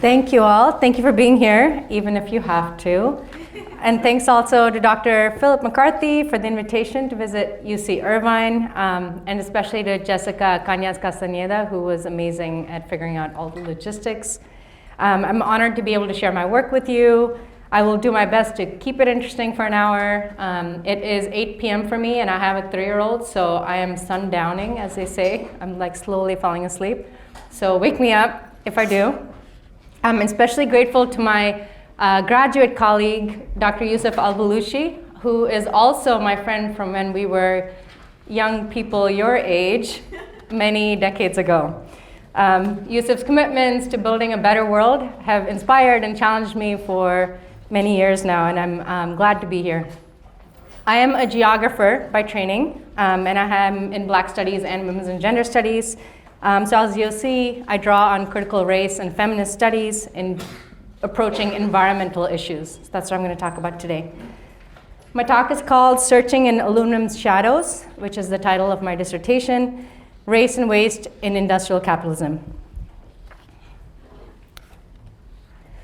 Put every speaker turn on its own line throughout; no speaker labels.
Thank you all. Thank you for being here, even if you have to. And thanks also to Dr. Philip McCarthy for the invitation to visit UC Irvine, and especially to Jessica Cañas Castañeda, who was amazing at figuring out all the logistics. I'm honored to be able to share my work with you. I will do my best to keep it interesting for an hour. It is 8 p.m. for me, and I have a 3-year-old, so I am sundowning, as they say. I'm like slowly falling asleep. So wake me up if I do. I'm especially grateful to my graduate colleague, Dr. Yusuf Al-Baluchi, who is also my friend from when we were young people your age, many decades ago. Yusuf's commitments to building a better world have inspired and challenged me for many years now, and I'm glad to be here. I am a geographer by training, and I am in Black Studies and Women's and Gender Studies. So as you'll see, I draw on critical race and feminist studies in approaching environmental issues. So that's what I'm going to talk about today. My talk is called Searching in Aluminum's Shadows, which is the title of my dissertation, Race and Waste in Industrial Capitalism.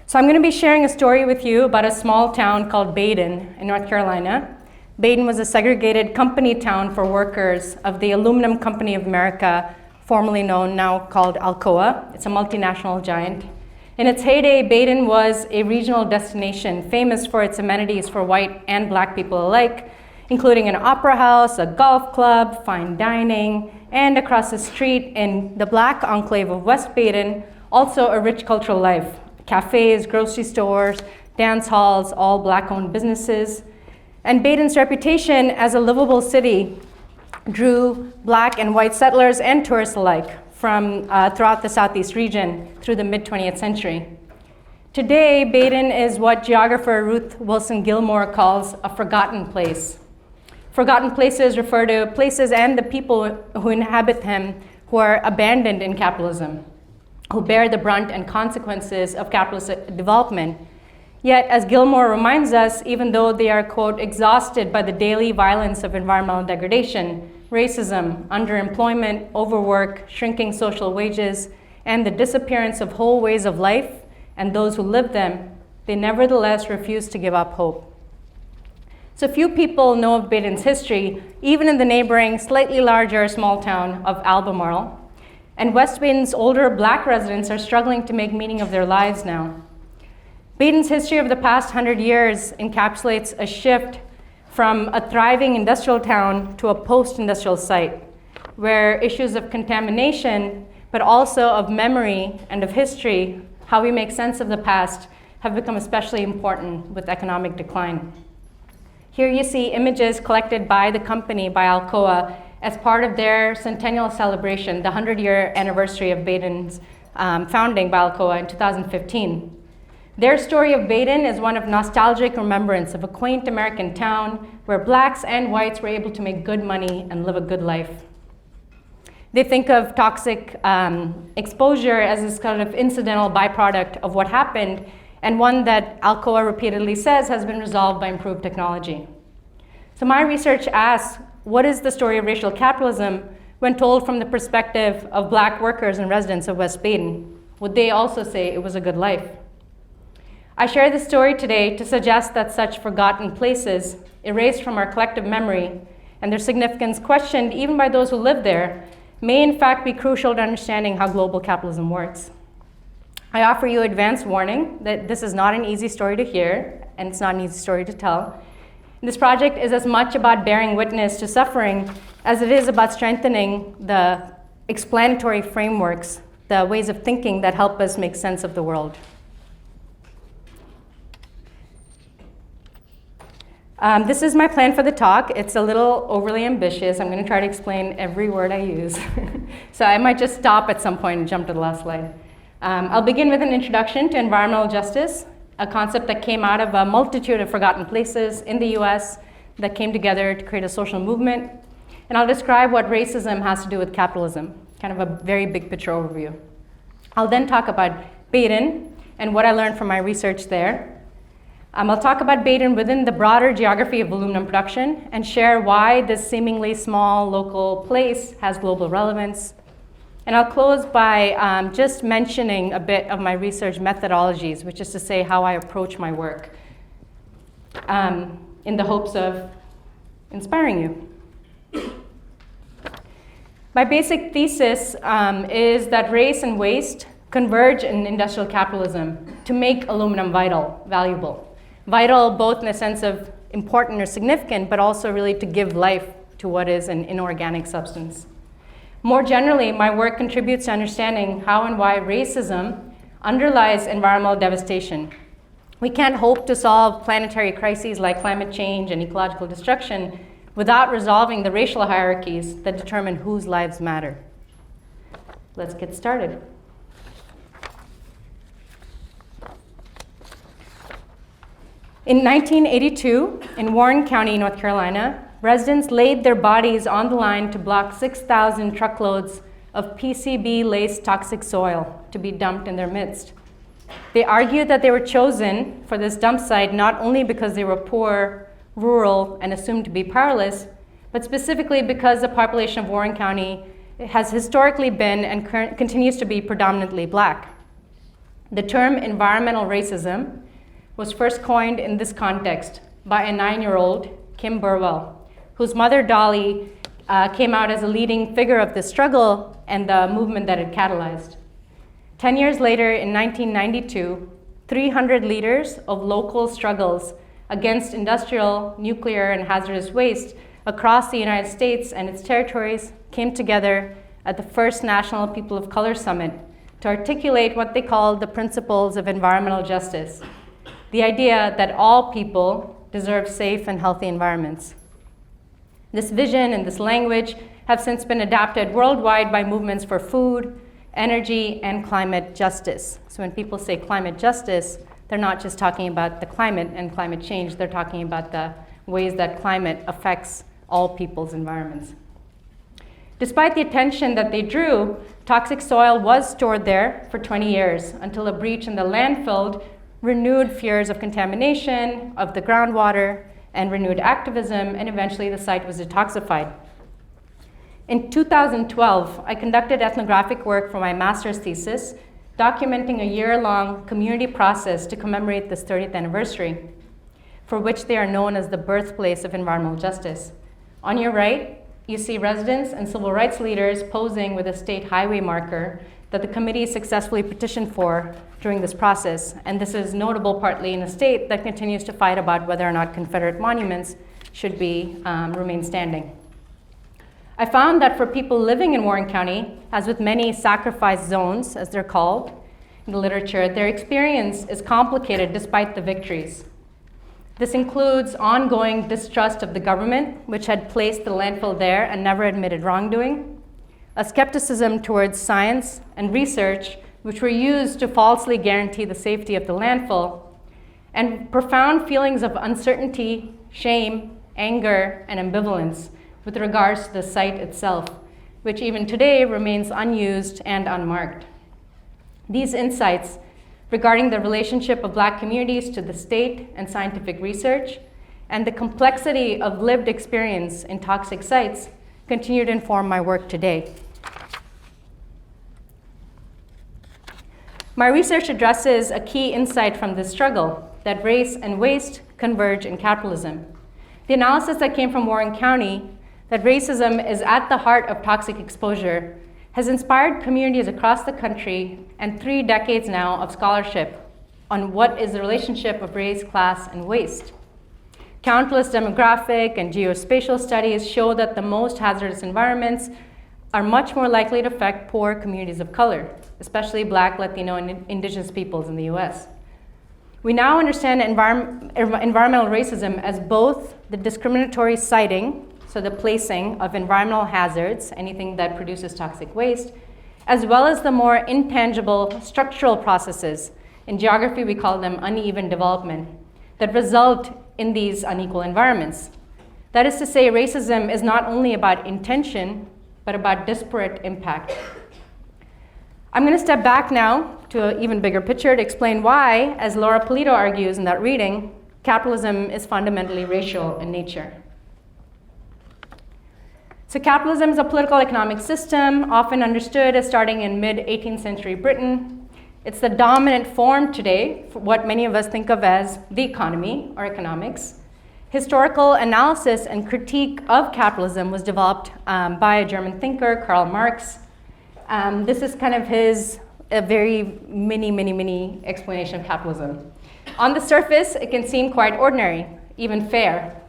So I'm going to be sharing a story with you about a small town called Badin in North Carolina. Badin was a segregated company town for workers of the Aluminum Company of America, formerly known, now called Alcoa. It's a multinational giant. In its heyday, Badin was a regional destination famous for its amenities for white and black people alike, including an opera house, a golf club, fine dining, and across the street in the black enclave of West Badin, also a rich cultural life. Cafes, grocery stores, dance halls, all black-owned businesses. And Badin's reputation as a livable city drew black and white settlers and tourists alike from throughout the Southeast region through the mid-20th century. Today, Badin is what geographer Ruth Wilson Gilmore calls a forgotten place. Forgotten places refer to places and the people who inhabit them who are abandoned in capitalism, who bear the brunt and consequences of capitalist development. Yet, as Gilmore reminds us, even though they are, quote, exhausted by the daily violence of environmental degradation, racism, underemployment, overwork, shrinking social wages, and the disappearance of whole ways of life and those who live them, they nevertheless refuse to give up hope. So few people know of Badin's history, even in the neighboring, slightly larger small town of Albemarle. And West Badin's older black residents are struggling to make meaning of their lives now. Badin's history of the past 100 years encapsulates a shift from a thriving industrial town to a post-industrial site, where issues of contamination, but also of memory and of history, how we make sense of the past, have become especially important with economic decline. Here you see images collected by the company, by Alcoa, as part of their centennial celebration, the 100-year anniversary of Badin's founding by Alcoa in 2015. Their story of Badin is one of nostalgic remembrance of a quaint American town where blacks and whites were able to make good money and live a good life. They think of toxic exposure as this kind of incidental byproduct of what happened, and one that Alcoa repeatedly says has been resolved by improved technology. So my research asks, what is the story of racial capitalism when told from the perspective of black workers and residents of West Badin? Would they also say it was a good life? I share this story today to suggest that such forgotten places, erased from our collective memory, and their significance questioned even by those who live there, may in fact be crucial to understanding how global capitalism works. I offer you advance warning that this is not an easy story to hear, and it's not an easy story to tell. This project is as much about bearing witness to suffering as it is about strengthening the explanatory frameworks, the ways of thinking that help us make sense of the world. This is my plan for the talk. It's a little overly ambitious. I'm going to try to explain every word I use. So I might just stop at some point and jump to the last slide. I'll begin with an introduction to environmental justice, a concept that came out of a multitude of forgotten places in the US that came together to create a social movement. And I'll describe what racism has to do with capitalism, kind of a very big picture overview. I'll then talk about Badin and what I learned from my research there. I'll talk about Badin within the broader geography of aluminum production and share why this seemingly small local place has global relevance. And I'll close by just mentioning a bit of my research methodologies, which is to say how I approach my work, in the hopes of inspiring you. My basic thesis is that race and waste converge in industrial capitalism to make aluminum valuable. Vital both in the sense of important or significant, but also really to give life to what is an inorganic substance. More generally, my work contributes to understanding how and why racism underlies environmental devastation. We can't hope to solve planetary crises like climate change and ecological destruction without resolving the racial hierarchies that determine whose lives matter. Let's get started. In 1982, in Warren County, North Carolina, residents laid their bodies on the line to block 6,000 truckloads of PCB-laced toxic soil to be dumped in their midst. They argued that they were chosen for this dump site not only because they were poor, rural, and assumed to be powerless, but specifically because the population of Warren County has historically been and continues to be predominantly black. The term environmental racism was first coined in this context by a 9-year-old, Kim Burwell, whose mother, Dolly, came out as a leading figure of this struggle and the movement that it catalyzed. 10 years later, in 1992, 300 leaders of local struggles against industrial, nuclear, and hazardous waste across the United States and its territories came together at the first National People of Color Summit to articulate what they called the principles of environmental justice, the idea that all people deserve safe and healthy environments. This vision and this language have since been adapted worldwide by movements for food, energy, and climate justice. So when people say climate justice, they're not just talking about the climate and climate change, they're talking about the ways that climate affects all people's environments. Despite the attention that they drew, toxic soil was stored there for 20 years until a breach in the landfill renewed fears of contamination of the groundwater and renewed activism, and eventually the site was detoxified. In 2012, I conducted ethnographic work for my master's thesis, documenting a year-long community process to commemorate this 30th anniversary, for which they are known as the birthplace of environmental justice. On your right, you see residents and civil rights leaders posing with a state highway marker that the committee successfully petitioned for during this process. And this is notable partly in a state that continues to fight about whether or not Confederate monuments should be remain standing. I found that for people living in Warren County, as with many sacrifice zones, as they're called in the literature, their experience is complicated despite the victories. This includes ongoing distrust of the government, which had placed the landfill there and never admitted wrongdoing, a skepticism towards science and research, which were used to falsely guarantee the safety of the landfill, and profound feelings of uncertainty, shame, anger, and ambivalence with regards to the site itself, which even today remains unused and unmarked. These insights regarding the relationship of Black communities to the state and scientific research, and the complexity of lived experience in toxic sites continue to inform my work today. My research addresses a key insight from this struggle, that race and waste converge in capitalism. The analysis that came from Warren County, that racism is at the heart of toxic exposure, has inspired communities across the country and 3 decades now of scholarship on what is the relationship of race, class, and waste. Countless demographic and geospatial studies show that the most hazardous environments are much more likely to affect poor communities of color, especially Black, Latino, and Indigenous peoples in the US. We now understand environmental racism as both the discriminatory siting, so the placing of environmental hazards, anything that produces toxic waste, as well as the more intangible structural processes. In geography, we call them uneven development, that result in these unequal environments. That is to say, racism is not only about intention, but about disparate impact. I'm going to step back now to an even bigger picture to explain why, as Laura Polito argues in that reading, capitalism is fundamentally racial in nature. So capitalism is a political economic system, often understood as starting in mid-18th century Britain. It's the dominant form today for what many of us think of as the economy or economics. Historical analysis and critique of capitalism was developed by a German thinker, Karl Marx. This is kind of his very mini explanation of capitalism. On the surface, it can seem quite ordinary, even fair,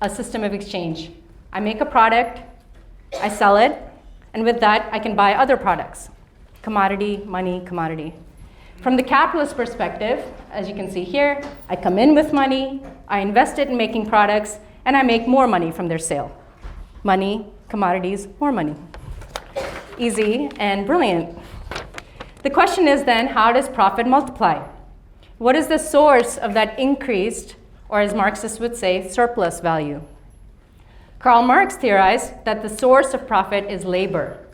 a system of exchange. I make a product, I sell it, and with that, I can buy other products. Commodity, money, commodity. From the capitalist perspective, as you can see here, I come in with money, I invest it in making products, and I make more money from their sale. Money, commodities, more money. Easy and brilliant. The question is then, how does profit multiply? What is the source of that increased, or as Marxists would say, surplus value? Karl Marx theorized that the source of profit is labor.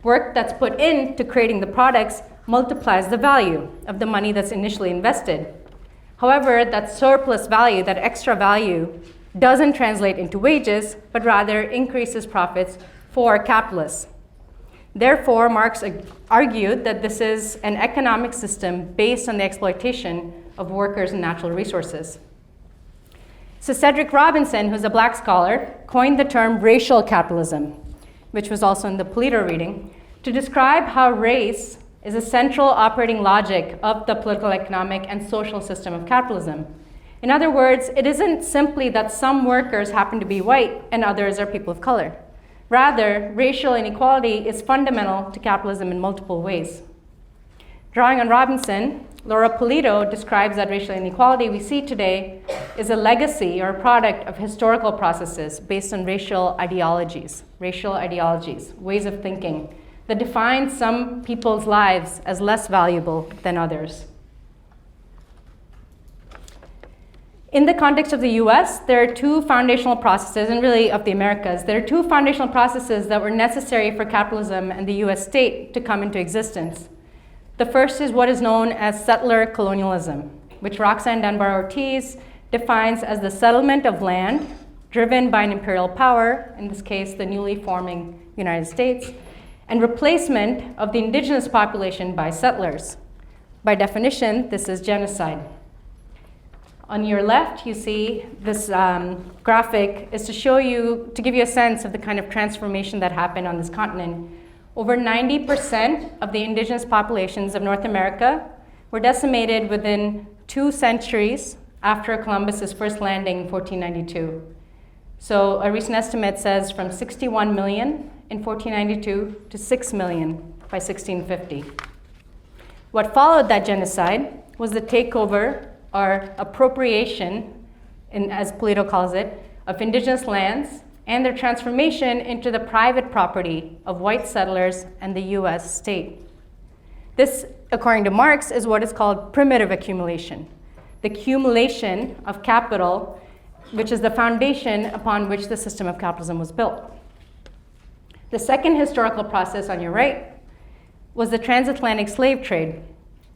Work that's put into creating the products multiplies the value of the money that's initially invested. However, that surplus value, that extra value, doesn't translate into wages, but rather increases profits for capitalists. Therefore, Marx argued that this is an economic system based on the exploitation of workers and natural resources. So Cedric Robinson, who's a black scholar, coined the term racial capitalism, which was also in the Polito reading, to describe how race is a central operating logic of the political, economic, and social system of capitalism. In other words, it isn't simply that some workers happen to be white and others are people of color. Rather, racial inequality is fundamental to capitalism in multiple ways. Drawing on Robinson, Laura Polito describes that racial inequality we see today is a legacy or a product of historical processes based on racial ideologies, ways of thinking that define some people's lives as less valuable than others. In the context of the US, there are two foundational processes, and really of the Americas, there are two foundational processes that were necessary for capitalism and the US state to come into existence. The first is what is known as settler colonialism, which Roxanne Dunbar Ortiz defines as the settlement of land driven by an imperial power, in this case, the newly forming United States, and replacement of the indigenous population by settlers. By definition, this is genocide. On your left, you see this graphic is to give you a sense of the kind of transformation that happened on this continent. Over 90% of the indigenous populations of North America were decimated within 2 centuries after Columbus's first landing in 1492. So a recent estimate says from 61 million in 1492 to 6 million by 1650. What followed that genocide was the takeover or appropriation, as Polito calls it, of indigenous lands and their transformation into the private property of white settlers and the US state. This, according to Marx, is what is called primitive accumulation, the accumulation of capital, which is the foundation upon which the system of capitalism was built. The second historical process on your right was the transatlantic slave trade,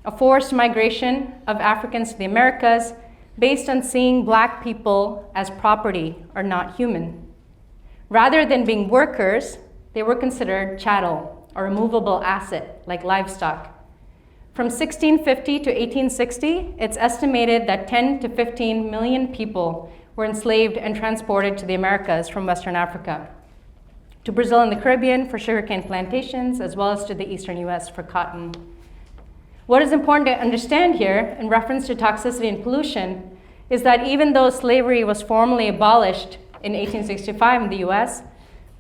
a forced migration of Africans to the Americas based on seeing black people as property or not human. Rather than being workers, they were considered chattel or a movable asset like livestock. From 1650 to 1860, it's estimated that 10 to 15 million people were enslaved and transported to the Americas from Western Africa, to Brazil and the Caribbean for sugarcane plantations, as well as to the Eastern US for cotton. What is important to understand here, in reference to toxicity and pollution, is that even though slavery was formally abolished in 1865 in the US,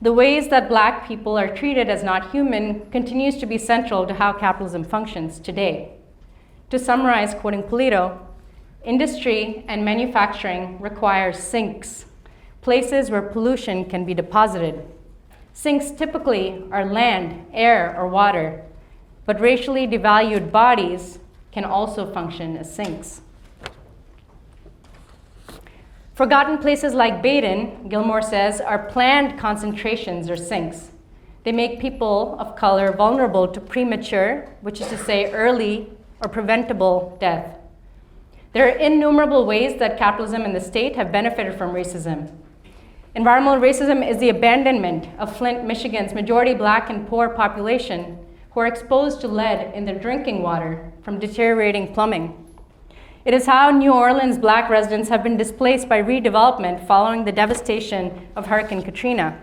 the ways that black people are treated as not human continues to be central to how capitalism functions today. To summarize, quoting Polito, industry and manufacturing require sinks, places where pollution can be deposited. Sinks typically are land, air, or water, but racially devalued bodies can also function as sinks. Forgotten places like Badin, Gilmore says, are planned concentrations or sinks. They make people of color vulnerable to premature, which is to say early or preventable death. There are innumerable ways that capitalism and the state have benefited from racism. Environmental racism is the abandonment of Flint, Michigan's majority Black and poor population who are exposed to lead in their drinking water from deteriorating plumbing. It is how New Orleans Black residents have been displaced by redevelopment following the devastation of Hurricane Katrina.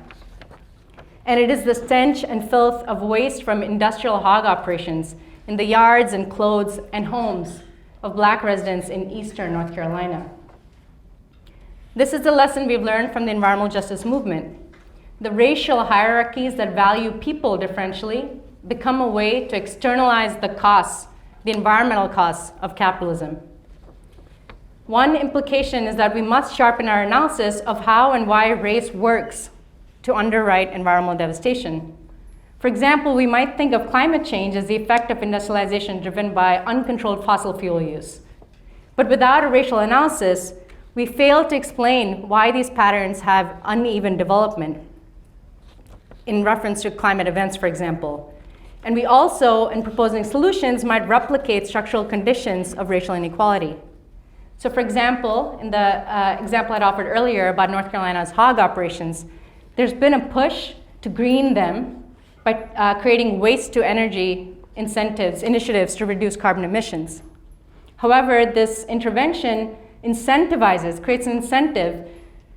And it is the stench and filth of waste from industrial hog operations in the yards and clothes and homes of Black residents in eastern North Carolina. This is the lesson we've learned from the environmental justice movement. The racial hierarchies that value people differentially become a way to externalize the costs, the environmental costs of capitalism. One implication is that we must sharpen our analysis of how and why race works to underwrite environmental devastation. For example, we might think of climate change as the effect of industrialization driven by uncontrolled fossil fuel use. But without a racial analysis, we fail to explain why these patterns have uneven development in reference to climate events, for example. And we also, in proposing solutions, might replicate structural conditions of racial inequality. So for example, in the example I'd offered earlier about North Carolina's hog operations, there's been a push to green them by creating waste-to-energy initiatives to reduce carbon emissions. However, this intervention creates an incentive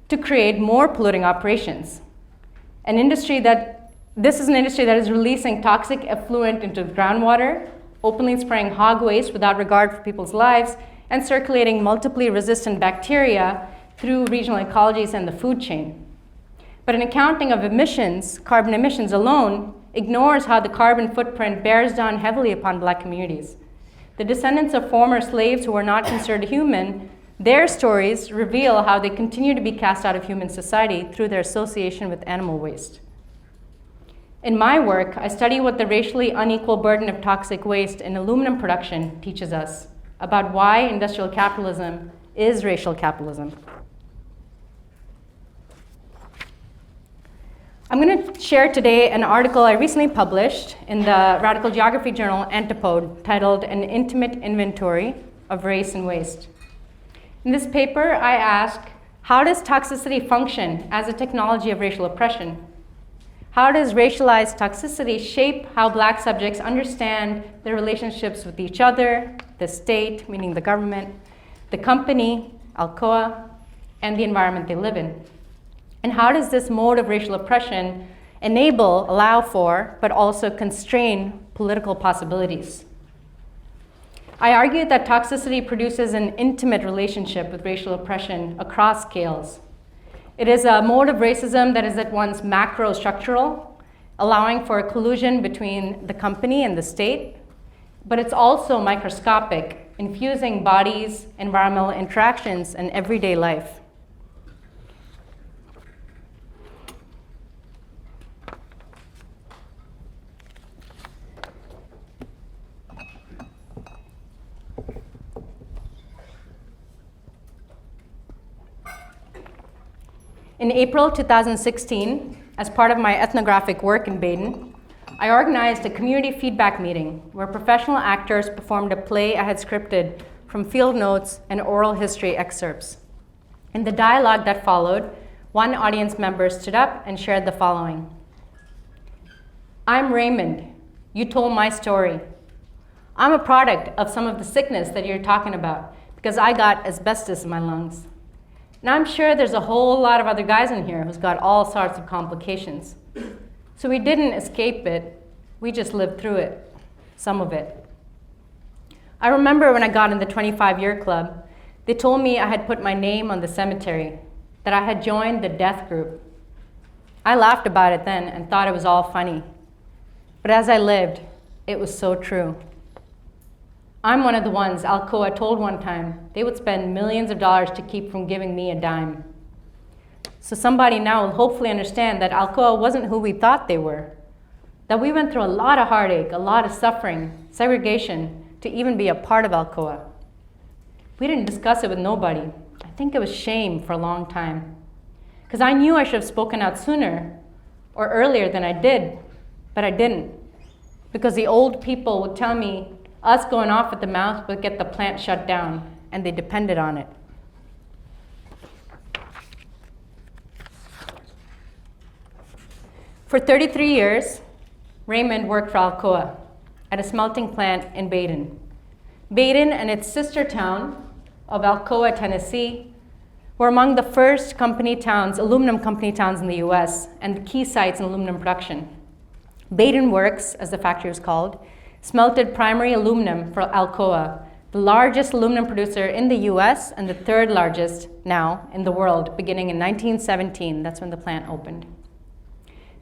to create more polluting operations. This is an industry that is releasing toxic effluent into the groundwater, openly spraying hog waste without regard for people's lives, and circulating multiply resistant bacteria through regional ecologies and the food chain. But an accounting of emissions, carbon emissions alone, ignores how the carbon footprint bears down heavily upon Black communities. The descendants of former slaves who were not considered human, their stories reveal how they continue to be cast out of human society through their association with animal waste. In my work, I study what the racially unequal burden of toxic waste in aluminum production teaches us about why industrial capitalism is racial capitalism. I'm going to share today an article I recently published in the radical geography journal Antipode titled An Intimate Inventory of Race and Waste. In this paper, I ask, how does toxicity function as a technology of racial oppression? How does racialized toxicity shape how Black subjects understand their relationships with each other, the state, meaning the government, the company, Alcoa, and the environment they live in? And how does this mode of racial oppression allow for, but also constrain political possibilities? I argued that toxicity produces an intimate relationship with racial oppression across scales. It is a mode of racism that is at once macro-structural, allowing for a collusion between the company and the state, but it's also microscopic, infusing bodies, environmental interactions, and everyday life. In April 2016, as part of my ethnographic work in Badin, I organized a community feedback meeting where professional actors performed a play I had scripted from field notes and oral history excerpts. In the dialogue that followed, one audience member stood up and shared the following. I'm Raymond. You told my story. I'm a product of some of the sickness that you're talking about because I got asbestos in my lungs. And I'm sure there's a whole lot of other guys in here who's got all sorts of complications. So we didn't escape it, we just lived through it, some of it. I remember when I got in the 25-year club, they told me I had put my name on the cemetery, that I had joined the death group. I laughed about it then and thought it was all funny. But as I lived, it was so true. I'm one of the ones Alcoa told one time they would spend millions of dollars to keep from giving me a dime. So somebody now will hopefully understand that Alcoa wasn't who we thought they were, that we went through a lot of heartache, a lot of suffering, segregation, to even be a part of Alcoa. We didn't discuss it with nobody. I think it was shame for a long time. Because I knew I should have spoken out sooner or earlier than I did, but I didn't. Because the old people would tell me us going off at the mouth would get the plant shut down, and they depended on it. For 33 years, Raymond worked for Alcoa at a smelting plant in Badin. Badin and its sister town of Alcoa, Tennessee, were among the first aluminum company towns in the US and key sites in aluminum production. Badin Works, as the factory was called, smelted primary aluminum for Alcoa, the largest aluminum producer in the US and the third largest now in the world, beginning in 1917. That's when the plant opened.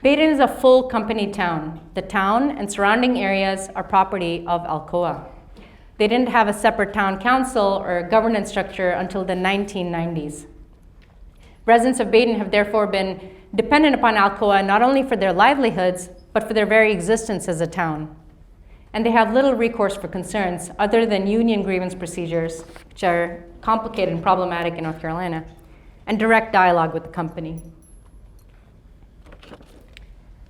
Badin is a full company town. The town and surrounding areas are property of Alcoa. They didn't have a separate town council or governance structure until the 1990s. Residents of Badin have therefore been dependent upon Alcoa not only for their livelihoods, but for their very existence as a town. And they have little recourse for concerns other than union grievance procedures, which are complicated and problematic in North Carolina, and direct dialogue with the company.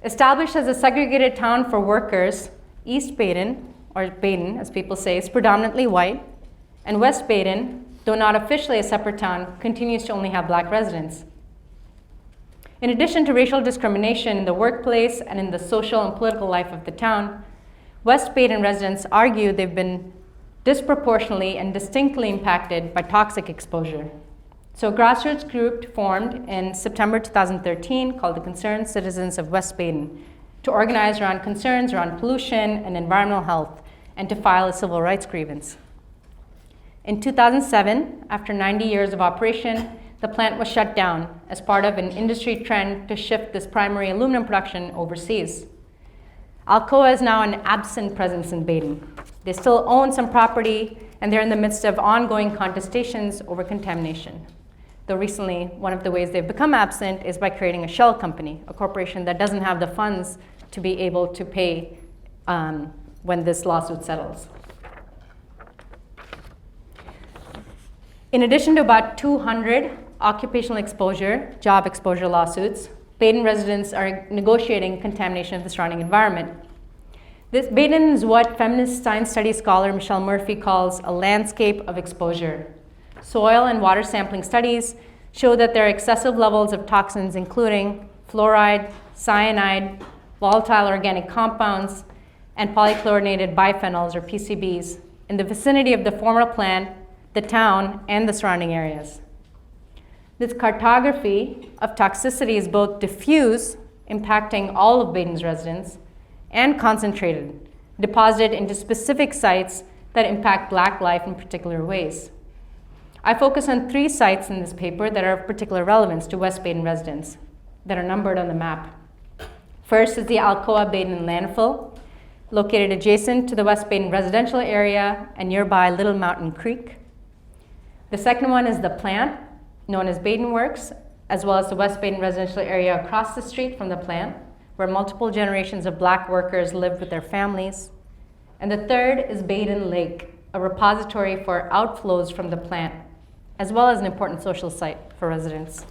Established as a segregated town for workers, East Badin, or Badin as people say, is predominantly white, and West Badin, though not officially a separate town, continues to only have Black residents. In addition to racial discrimination in the workplace and in the social and political life of the town, West Badin residents argue they've been disproportionately and distinctly impacted by toxic exposure. So a grassroots group formed in September 2013 called the Concerned Citizens of West Badin to organize around concerns around pollution and environmental health and to file a civil rights grievance. In 2007, after 90 years of operation, the plant was shut down as part of an industry trend to shift this primary aluminum production overseas. Alcoa is now an absent presence in Badin. They still own some property, and they're in the midst of ongoing contestations over contamination. Though recently, one of the ways they've become absent is by creating a shell company, a corporation that doesn't have the funds to be able to pay when this lawsuit settles. In addition to about 200 occupational exposure, job exposure lawsuits, Badin residents are negotiating contamination of the surrounding environment. Badin is what feminist science studies scholar Michelle Murphy calls a landscape of exposure. Soil and water sampling studies show that there are excessive levels of toxins including fluoride, cyanide, volatile organic compounds, and polychlorinated biphenyls or PCBs in the vicinity of the former plant, the town, and the surrounding areas. This cartography of toxicity is both diffuse, impacting all of Badin's residents, and concentrated, deposited into specific sites that impact Black life in particular ways. I focus on 3 sites in this paper that are of particular relevance to West Badin residents that are numbered on the map. First is the Alcoa Badin landfill, located adjacent to the West Badin residential area and nearby Little Mountain Creek. The second one is the plant, known as Badin Works, as well as the West Badin residential area across the street from the plant, where multiple generations of Black workers lived with their families. And the third is Badin Lake, a repository for outflows from the plant, as well as an important social site for residents.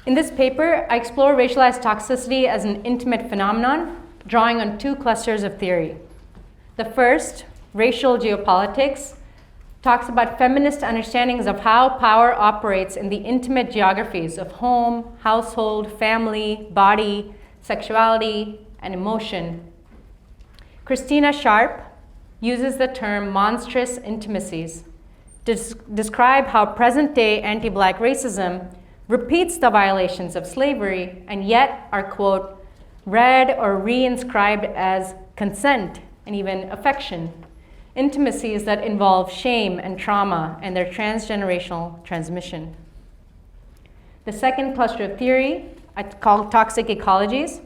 In this paper, I explore racialized toxicity as an intimate phenomenon, drawing on 2 clusters of theory. The first, racial geopolitics, talks about feminist understandings of how power operates in the intimate geographies of home, household, family, body, sexuality, and emotion. Christina Sharp uses the term monstrous intimacies to describe how present-day anti-Black racism repeats the violations of slavery and yet are, quote, read or reinscribed as consent and even affection, intimacies that involve shame and trauma and their transgenerational transmission. The second cluster of theory, I call toxic ecologies,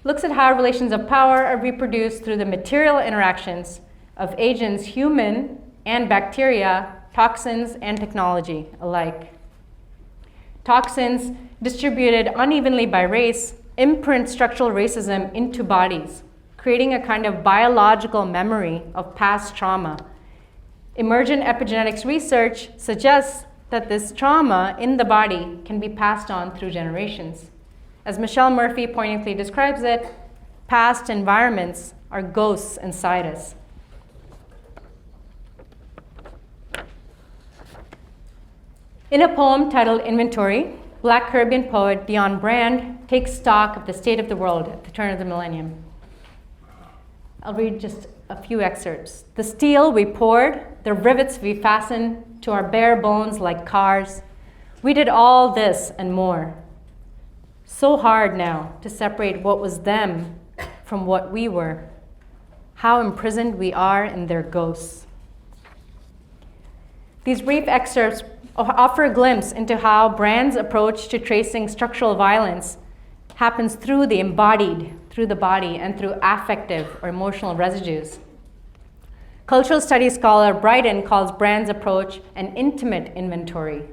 looks at how relations of power are reproduced through the material interactions of agents, human and bacteria, toxins, and technology alike. Toxins distributed unevenly by race imprint structural racism into bodies, creating a kind of biological memory of past trauma. Emergent epigenetics research suggests that this trauma in the body can be passed on through generations. As Michelle Murphy poignantly describes it, past environments are ghosts inside us. In a poem titled Inventory, Black Caribbean poet Dion Brand takes stock of the state of the world at the turn of the millennium. I'll read just a few excerpts. The steel we poured, the rivets we fastened to our bare bones like cars. We did all this and more. So hard now to separate what was them from what we were. How imprisoned we are in their ghosts. These brief excerpts offer a glimpse into how Brand's approach to tracing structural violence happens through the embodied, through the body, and through affective or emotional residues. Cultural studies scholar Bryden calls Brand's approach an intimate inventory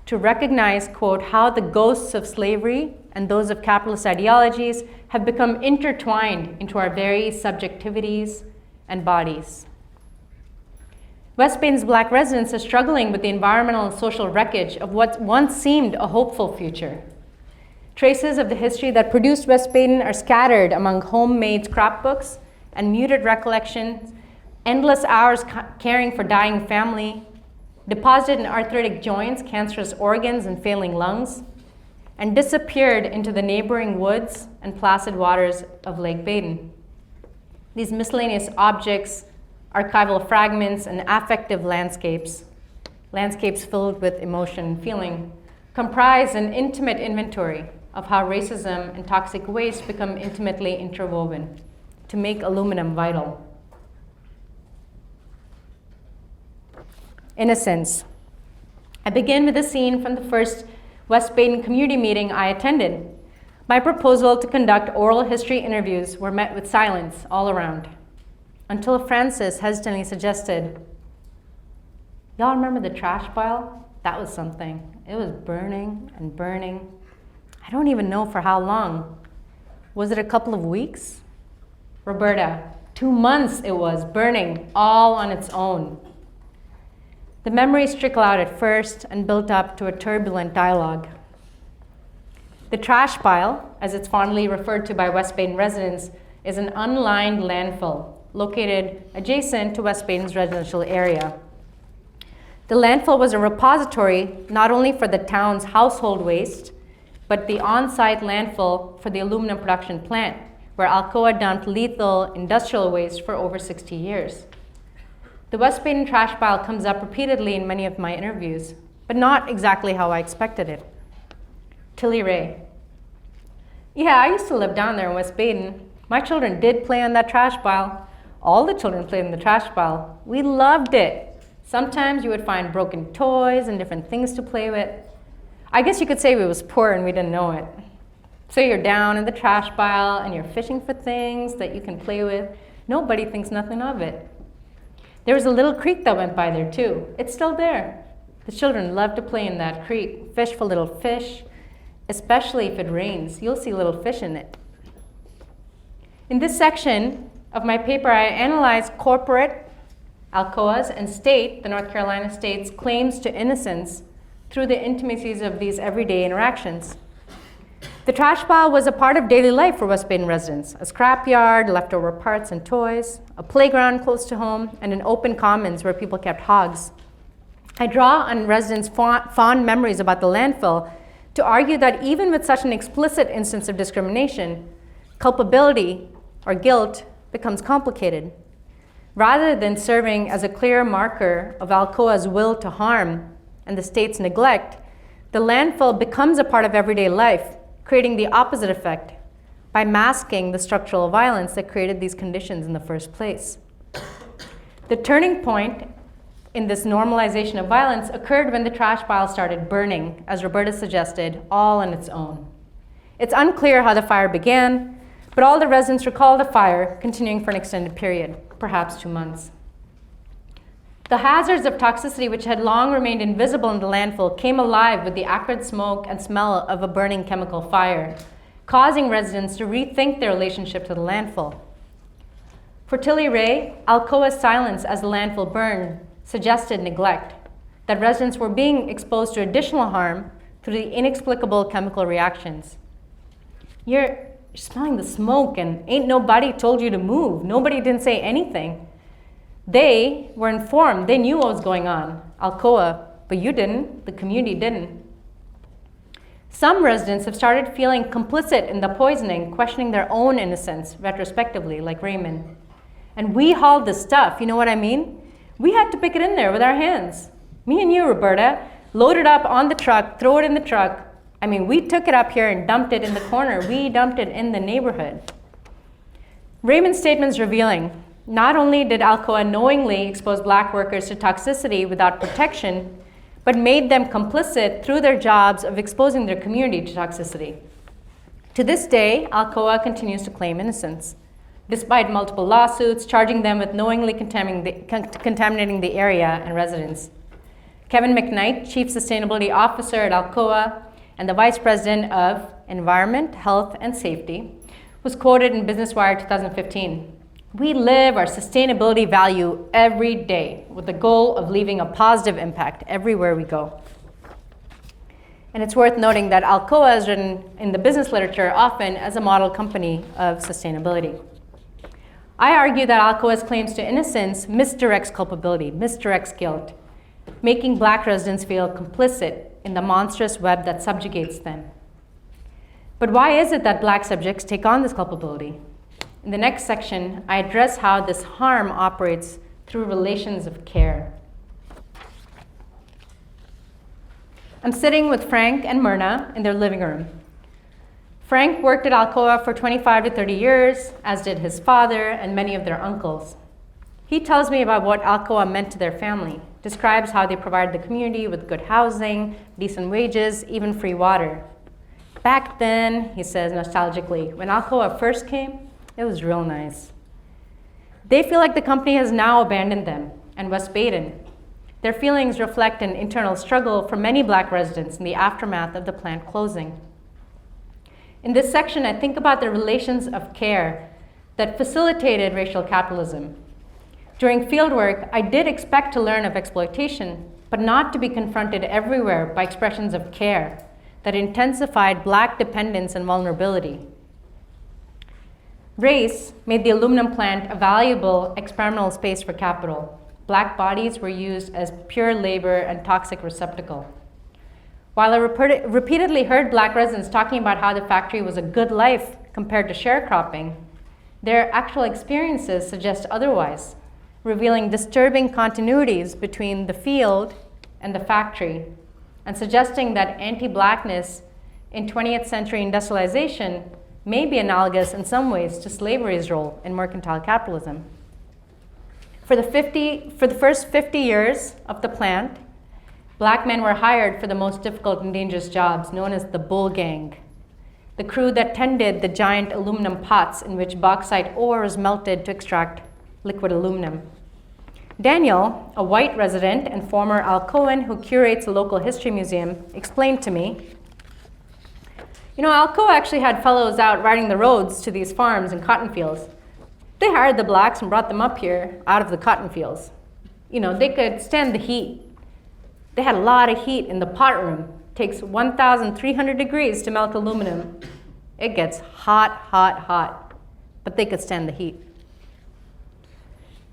to recognize, quote, how the ghosts of slavery and those of capitalist ideologies have become intertwined into our very subjectivities and bodies. West Baden's Black residents are struggling with the environmental and social wreckage of what once seemed a hopeful future. Traces of the history that produced West Baden are scattered among homemade scrapbooks and muted recollections, endless hours caring for dying family, deposited in arthritic joints, cancerous organs, and failing lungs, and disappeared into the neighboring woods and placid waters of Lake Baden. These miscellaneous objects, archival fragments, and affective landscapes filled with emotion and feeling, comprise an intimate inventory of how racism and toxic waste become intimately interwoven to make aluminum vital. Innocence. I begin with a scene from the first West Baden community meeting I attended. My proposal to conduct oral history interviews were met with silence all around, until Francis hesitantly suggested, "Y'all remember the trash pile? That was something. It was burning and burning. I don't even know for how long. Was it a couple of weeks?" Roberta, 2 months it was, burning all on its own. The memories trickle out at first and built up to a turbulent dialogue. The trash pile, as it's fondly referred to by West Baden residents, is an unlined landfill located adjacent to West Baden's residential area. The landfill was a repository not only for the town's household waste, but the on-site landfill for the aluminum production plant, where Alcoa dumped lethal industrial waste for over 60 years. The West Baden trash pile comes up repeatedly in many of my interviews, but not exactly how I expected it. Tilly Ray. Yeah, I used to live down there in West Baden. My children did play on that trash pile. All the children played in the trash pile. We loved it. Sometimes you would find broken toys and different things to play with. I guess you could say we was poor and we didn't know it. So you're down in the trash pile and you're fishing for things that you can play with. Nobody thinks nothing of it. There was a little creek that went by there too. It's still there. The children love to play in that creek, fish for little fish, especially if it rains. You'll see little fish in it. In this section of my paper, I analyzed corporate, Alcoa's, and state, the North Carolina state's claims to innocence through the intimacies of these everyday interactions. The trash pile was a part of daily life for West Baden residents, a scrapyard, leftover parts and toys, a playground close to home, and an open commons where people kept hogs. I draw on residents' fond memories about the landfill to argue that even with such an explicit instance of discrimination, culpability or guilt becomes complicated. Rather than serving as a clear marker of Alcoa's will to harm and the state's neglect, the landfill becomes a part of everyday life, creating the opposite effect by masking the structural violence that created these conditions in the first place. The turning point in this normalization of violence occurred when the trash pile started burning, as Roberta suggested, all on its own. It's unclear how the fire began, but all the residents recall the fire continuing for an extended period, perhaps 2 months. The hazards of toxicity, which had long remained invisible in the landfill, came alive with the acrid smoke and smell of a burning chemical fire, causing residents to rethink their relationship to the landfill. For Tilly Ray, Alcoa's silence as the landfill burned suggested neglect, that residents were being exposed to additional harm through the inexplicable chemical reactions. You're smelling the smoke and ain't nobody told you to move. Nobody didn't say anything. They were informed. They knew what was going on, Alcoa, But you didn't, the community didn't. Some residents have started feeling complicit in the poisoning, questioning their own innocence retrospectively, like Raymond. And we hauled the stuff, you know what I mean? We had to pick it in there with our hands. Me and you, Roberta, load it up on the truck, throw it in the truck. I mean, we took it up here and dumped it in the corner. We dumped it in the neighborhood. Raymond's statement's revealing. Not only did Alcoa knowingly expose Black workers to toxicity without protection, but made them complicit through their jobs of exposing their community to toxicity. To this day, Alcoa continues to claim innocence, despite multiple lawsuits charging them with knowingly contaminating the area and residents. Kevin McKnight, Chief Sustainability Officer at Alcoa and the Vice President of Environment, Health, and Safety, was quoted in Business Wire 2015. We live our sustainability value every day with the goal of leaving a positive impact everywhere we go. And it's worth noting that Alcoa is written in the business literature often as a model company of sustainability. I argue that Alcoa's claims to innocence misdirects culpability, misdirects guilt, making Black residents feel complicit in the monstrous web that subjugates them. But why is it that Black subjects take on this culpability? In the next section, I address how this harm operates through relations of care. I'm sitting with Frank and Myrna in their living room. Frank worked at Alcoa for 25 to 30 years, as did his father and many of their uncles. He tells me about what Alcoa meant to their family, describes how they provided the community with good housing, decent wages, even free water. Back then, he says nostalgically, when Alcoa first came, it was real nice. They feel like the company has now abandoned them and West Baden. Their feelings reflect an internal struggle for many Black residents in the aftermath of the plant closing. In this section, I think about the relations of care that facilitated racial capitalism. During fieldwork, I did expect to learn of exploitation, but not to be confronted everywhere by expressions of care that intensified Black dependence and vulnerability. Race made the aluminum plant a valuable experimental space for capital. Black bodies were used as pure labor and toxic receptacle. While I repeatedly heard Black residents talking about how the factory was a good life compared to sharecropping, their actual experiences suggest otherwise, revealing disturbing continuities between the field and the factory, and suggesting that anti-Blackness in 20th century industrialization may be analogous in some ways to slavery's role in mercantile capitalism. For the first 50 years of the plant, Black men were hired for the most difficult and dangerous jobs, known as the bull gang, the crew that tended the giant aluminum pots in which bauxite ore was melted to extract liquid aluminum. Daniel, a white resident and former Alcoan who curates a local history museum, explained to me, Alcoa actually had fellows out riding the roads to these farms and cotton fields. They hired the Blacks and brought them up here out of the cotton fields. They could stand the heat. They had a lot of heat in the pot room. It takes 1,300 degrees to melt aluminum. It gets hot, hot, hot, but they could stand the heat.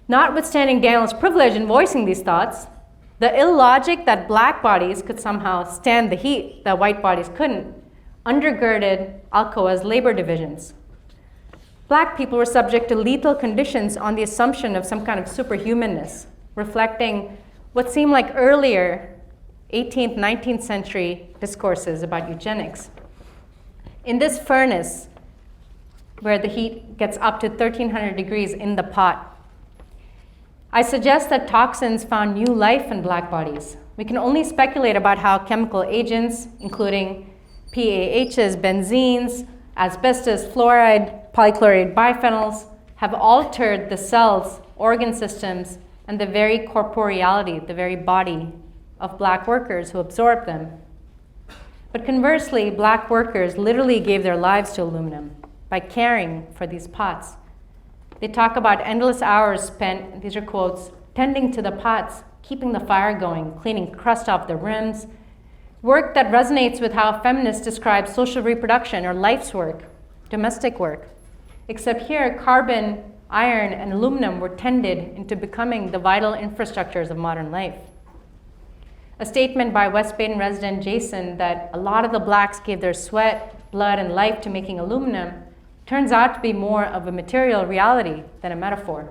Notwithstanding Daniel's privilege in voicing these thoughts, the illogic that Black bodies could somehow stand the heat that white bodies couldn't undergirded Alcoa's labor divisions. Black people were subject to lethal conditions on the assumption of some kind of superhumanness, reflecting what seemed like earlier 18th, 19th century discourses about eugenics. In this furnace, where the heat gets up to 1,300 degrees in the pot, I suggest that toxins found new life in Black bodies. We can only speculate about how chemical agents, including PAHs, benzenes, asbestos, fluoride, polychloride biphenyls, have altered the cells, organ systems, and the very corporeality, the very body of Black workers who absorbed them. But conversely, Black workers literally gave their lives to aluminum by caring for these pots. They talk about endless hours spent, these are quotes, tending to the pots, keeping the fire going, cleaning crust off the rims, work that resonates with how feminists describe social reproduction or life's work, domestic work. Except here, carbon, iron, and aluminum were tended into becoming the vital infrastructures of modern life. A statement by West Baden resident Jason that a lot of the blacks gave their sweat, blood, and life to making aluminum turns out to be more of a material reality than a metaphor.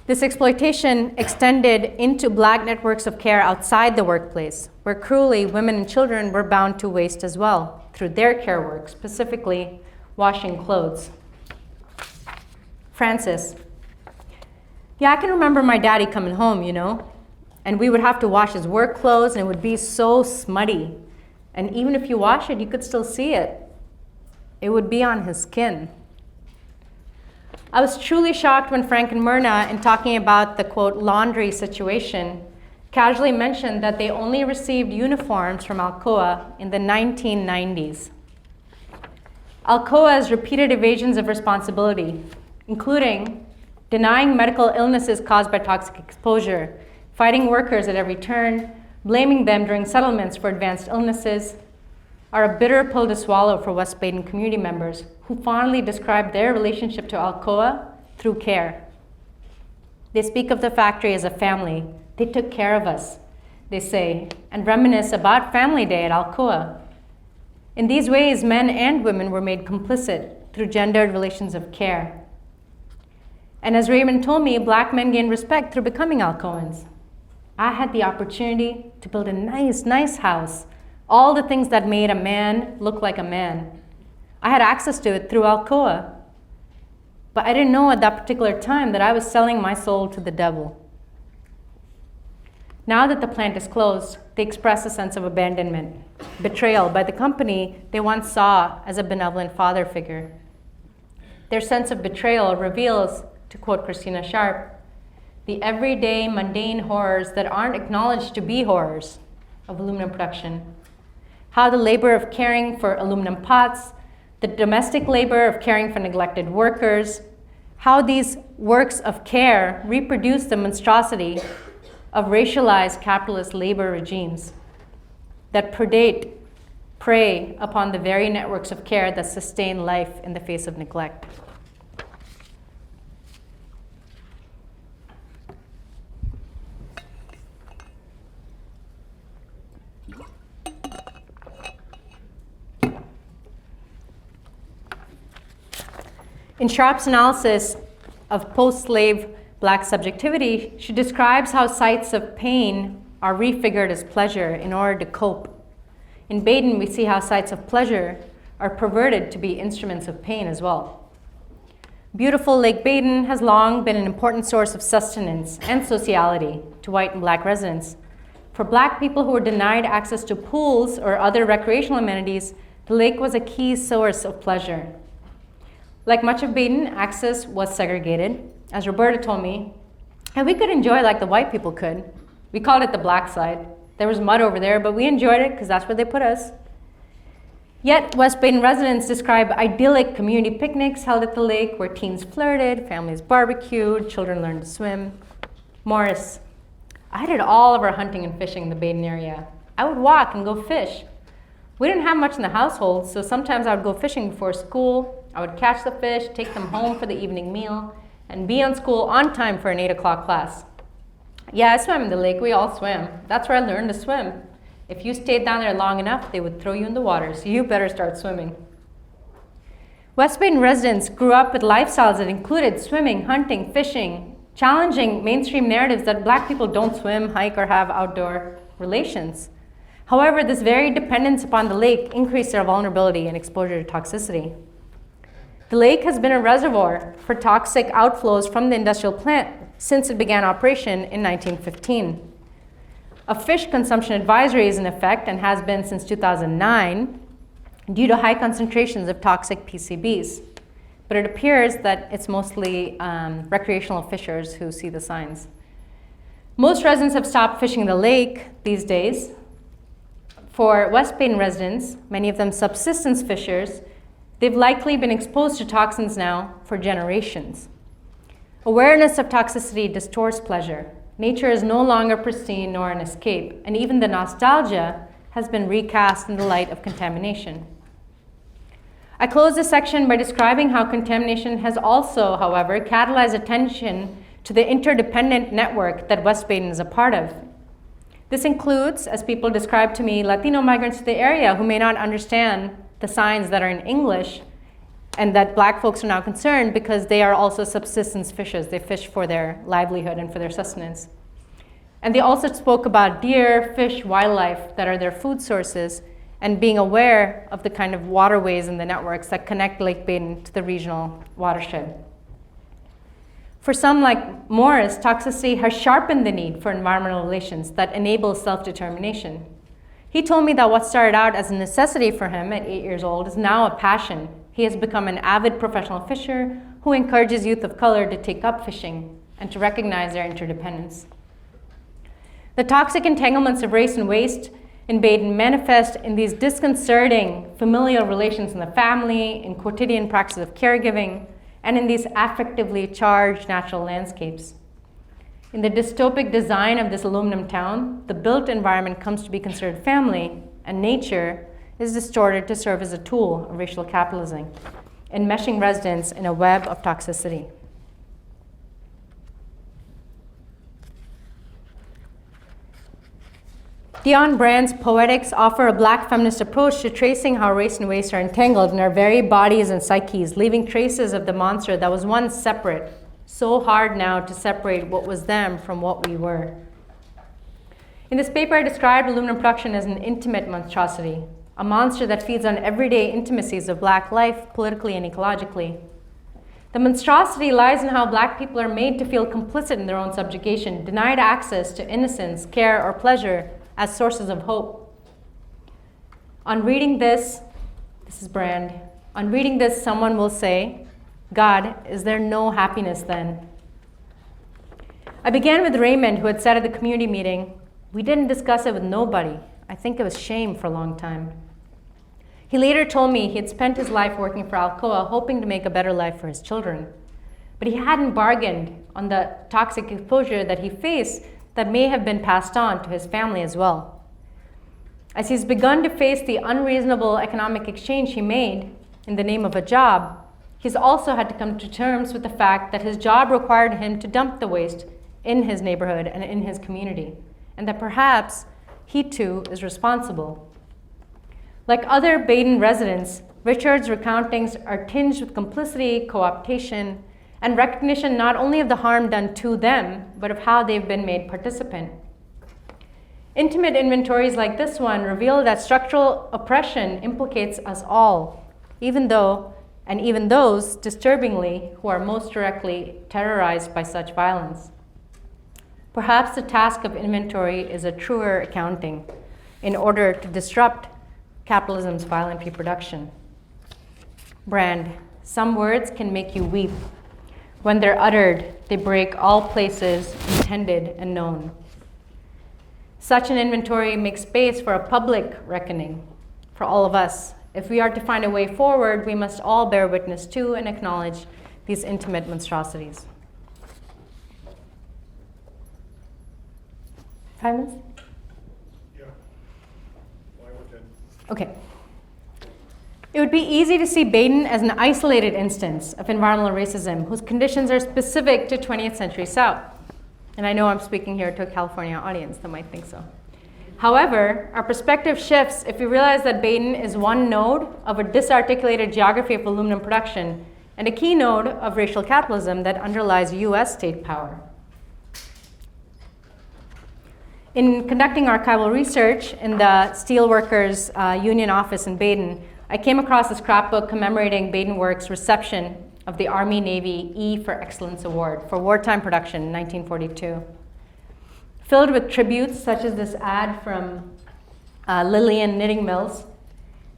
This exploitation extended into black networks of care outside the workplace, where cruelly women and children were bound to waste as well through their care work, specifically washing clothes. Francis. Yeah, I can remember my daddy coming home, and we would have to wash his work clothes, and it would be so smutty. And even if you wash it, you could still see it. It would be on his skin. I was truly shocked when Frank and Myrna, in talking about the, quote, laundry situation, casually mentioned that they only received uniforms from Alcoa in the 1990s. Alcoa's repeated evasions of responsibility, including denying medical illnesses caused by toxic exposure, fighting workers at every turn, blaming them during settlements for advanced illnesses, are a bitter pill to swallow for West Baden community members who fondly describe their relationship to Alcoa through care. They speak of the factory as a family. They took care of us, they say, and reminisce about Family Day at Alcoa. In these ways, men and women were made complicit through gendered relations of care. And as Raymond told me, black men gained respect through becoming Alcoans. I had the opportunity to build a nice house, all the things that made a man look like a man. I had access to it through Alcoa. But I didn't know at that particular time that I was selling my soul to the devil. Now that the plant is closed, they express a sense of abandonment, betrayal by the company they once saw as a benevolent father figure. Their sense of betrayal reveals, to quote Christina Sharp, the everyday mundane horrors that aren't acknowledged to be horrors of aluminum production. How the labor of caring for aluminum pots, the domestic labor of caring for neglected workers, how these works of care reproduce the monstrosity of racialized capitalist labor regimes that prey upon the very networks of care that sustain life in the face of neglect. In Sharp's analysis of post-slave black subjectivity, she describes how sites of pain are refigured as pleasure in order to cope. In Baden, we see how sites of pleasure are perverted to be instruments of pain as well. Beautiful Lake Baden has long been an important source of sustenance and sociality to white and black residents. For black people who were denied access to pools or other recreational amenities, the lake was a key source of pleasure. Like much of Baden, access was segregated, as Roberta told me, and we could enjoy like the white people could. We called it the black side. There was mud over there, but we enjoyed it because that's where they put us. Yet, West Baden residents describe idyllic community picnics held at the lake where teens flirted, families barbecued, children learned to swim. Morris, I did all of our hunting and fishing in the Baden area. I would walk and go fish. We didn't have much in the household, so sometimes I would go fishing before school. I would catch the fish, take them home for the evening meal, and be on school on time for an 8 o'clock class. Yeah, I swam in the lake. We all swam. That's where I learned to swim. If you stayed down there long enough, they would throw you in the water, so you better start swimming. West Baden residents grew up with lifestyles that included swimming, hunting, fishing, challenging mainstream narratives that black people don't swim, hike, or have outdoor relations. However, this very dependence upon the lake increased their vulnerability and exposure to toxicity. The lake has been a reservoir for toxic outflows from the industrial plant since it began operation in 1915. A fish consumption advisory is in effect and has been since 2009 due to high concentrations of toxic PCBs. But it appears that it's mostly recreational fishers who see the signs. Most residents have stopped fishing the lake these days. For West Baden residents, many of them subsistence fishers, they've likely been exposed to toxins now for generations. Awareness of toxicity distorts pleasure. Nature is no longer pristine nor an escape, and even the nostalgia has been recast in the light of contamination. I close this section by describing how contamination has also, however, catalyzed attention to the interdependent network that West Baden is a part of, This includes, as people describe to me, Latino migrants to the area who may not understand the signs that are in English, and that Black folks are now concerned because they are also subsistence fishers. They fish for their livelihood and for their sustenance. And they also spoke about deer, fish, wildlife that are their food sources, and being aware of the kind of waterways and the networks that connect Lake Baden to the regional watershed. For some, like Morris, toxicity has sharpened the need for environmental relations that enable self-determination. He told me that what started out as a necessity for him at 8 years old is now a passion. He has become an avid professional fisher who encourages youth of color to take up fishing and to recognize their interdependence. The toxic entanglements of race and waste in Baden manifest in these disconcerting familial relations in the family, in quotidian practices of caregiving, and in these affectively charged natural landscapes. In the dystopic design of this aluminum town, the built environment comes to be considered family, and nature is distorted to serve as a tool of racial capitalism, enmeshing residents in a web of toxicity. Dionne Brand's poetics offer a Black feminist approach to tracing how race and waste are entangled in our very bodies and psyches, leaving traces of the monster that was once separate, so hard now to separate what was them from what we were. In this paper, I described aluminum production as an intimate monstrosity, a monster that feeds on everyday intimacies of Black life, politically and ecologically. The monstrosity lies in how Black people are made to feel complicit in their own subjugation, denied access to innocence, care, or pleasure as sources of hope. On reading this is Brand, on reading this, someone will say, God, is there no happiness then? I began with Raymond, who had said at the community meeting, we didn't discuss it with nobody. I think it was shame for a long time. He later told me he had spent his life working for Alcoa, hoping to make a better life for his children. But he hadn't bargained on the toxic exposure that he faced that may have been passed on to his family as well. As he's begun to face the unreasonable economic exchange he made in the name of a job, he's also had to come to terms with the fact that his job required him to dump the waste in his neighborhood and in his community, and that perhaps he too is responsible. Like other Baden residents, Richard's recountings are tinged with complicity, co-optation, and recognition not only of the harm done to them, but of how they've been made participant. Intimate inventories like this one reveal that structural oppression implicates us all, even those, disturbingly, who are most directly terrorized by such violence. Perhaps the task of inventory is a truer accounting in order to disrupt capitalism's violent reproduction. Brand, some words can make you weep. When they're uttered, they break all places intended and known. Such an inventory makes space for a public reckoning for all of us. If we are to find a way forward, we must all bear witness to and acknowledge these intimate monstrosities. 5 minutes?
Yeah. Why would that?
Okay. It would be easy to see Baden as an isolated instance of environmental racism whose conditions are specific to 20th century South. And I know I'm speaking here to a California audience that might think so. However, our perspective shifts if we realize that Baden is one node of a disarticulated geography of aluminum production and a key node of racial capitalism that underlies US state power. In conducting archival research in the Steelworkers Union office in Baden, I came across a scrapbook commemorating Baden Works' reception of the Army-Navy E for Excellence Award for wartime production in 1942. Filled with tributes such as this ad from Lillian Knitting Mills,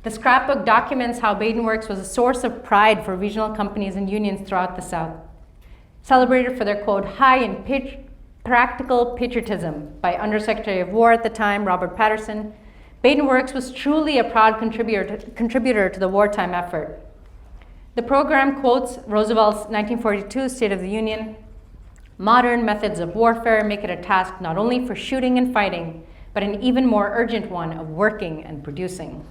the scrapbook documents how Baden Works was a source of pride for regional companies and unions throughout the South, celebrated for their, quote, high and practical patriotism by Undersecretary of War at the time, Robert Patterson. Baden Works was truly a proud contributor to the wartime effort. The program quotes Roosevelt's 1942 State of the Union, modern methods of warfare make it a task not only for shooting and fighting, but an even more urgent one of working and producing.